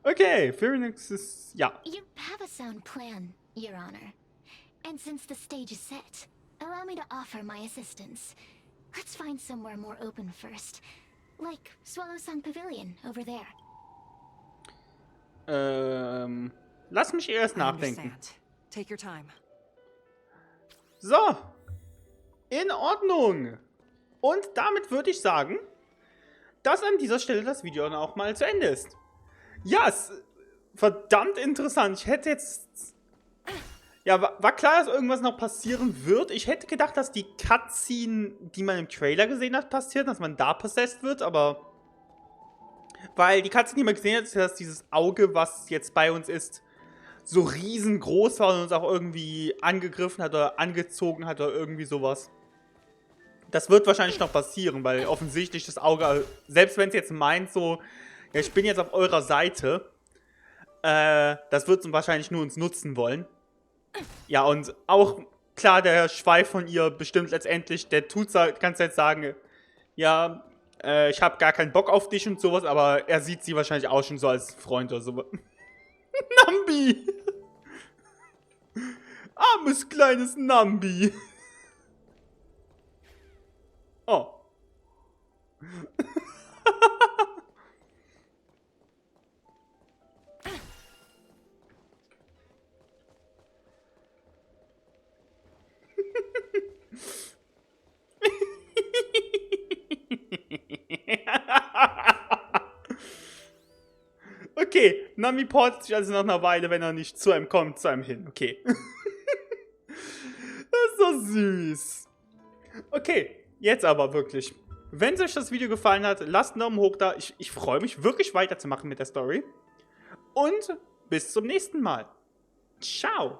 Okay, Phoenix ist... Ja. You have a sound plan, Your Honor. And since the stage is set, allow me to offer my assistance. Let's find somewhere more open first. Like Swallow-Song Pavilion, over there. Lass mich erst I nachdenken. understand. Take your time. So. In Ordnung. Und damit würde ich sagen, dass an dieser Stelle das Video dann auch mal zu Ende ist. Ja, es ist verdammt interessant. Ich hätte jetzt... Ja, war klar, dass irgendwas noch passieren wird. Ich hätte gedacht, dass die Cutscene, die man im Trailer gesehen hat, passiert, dass man da possessed wird, aber... Weil die Cutscene, die man gesehen hat, ist ja, dass dieses Auge, was jetzt bei uns ist, so riesengroß war und uns auch irgendwie angegriffen hat oder angezogen hat oder irgendwie sowas. Das wird wahrscheinlich noch passieren, weil offensichtlich das Auge, selbst wenn es jetzt meint so, ja, ich bin jetzt auf eurer Seite, das wird es wahrscheinlich nur uns nutzen wollen. Ja, und auch klar, der Schweif von ihr bestimmt letztendlich, der tut's halt, kannst jetzt sagen, ja, ich habe gar keinen Bock auf dich und sowas, aber er sieht sie wahrscheinlich auch schon so als Freund oder sowas. Nambi! Armes kleines Nambi! Oh. Okay, Nami portet sich also nach einer Weile, wenn er nicht zu einem kommt, zu einem hin. Okay. Das ist so süß. Okay, jetzt aber wirklich. Wenn euch das Video gefallen hat, lasst einen Daumen hoch da. Ich freue mich wirklich weiterzumachen mit der Story. Und bis zum nächsten Mal. Ciao.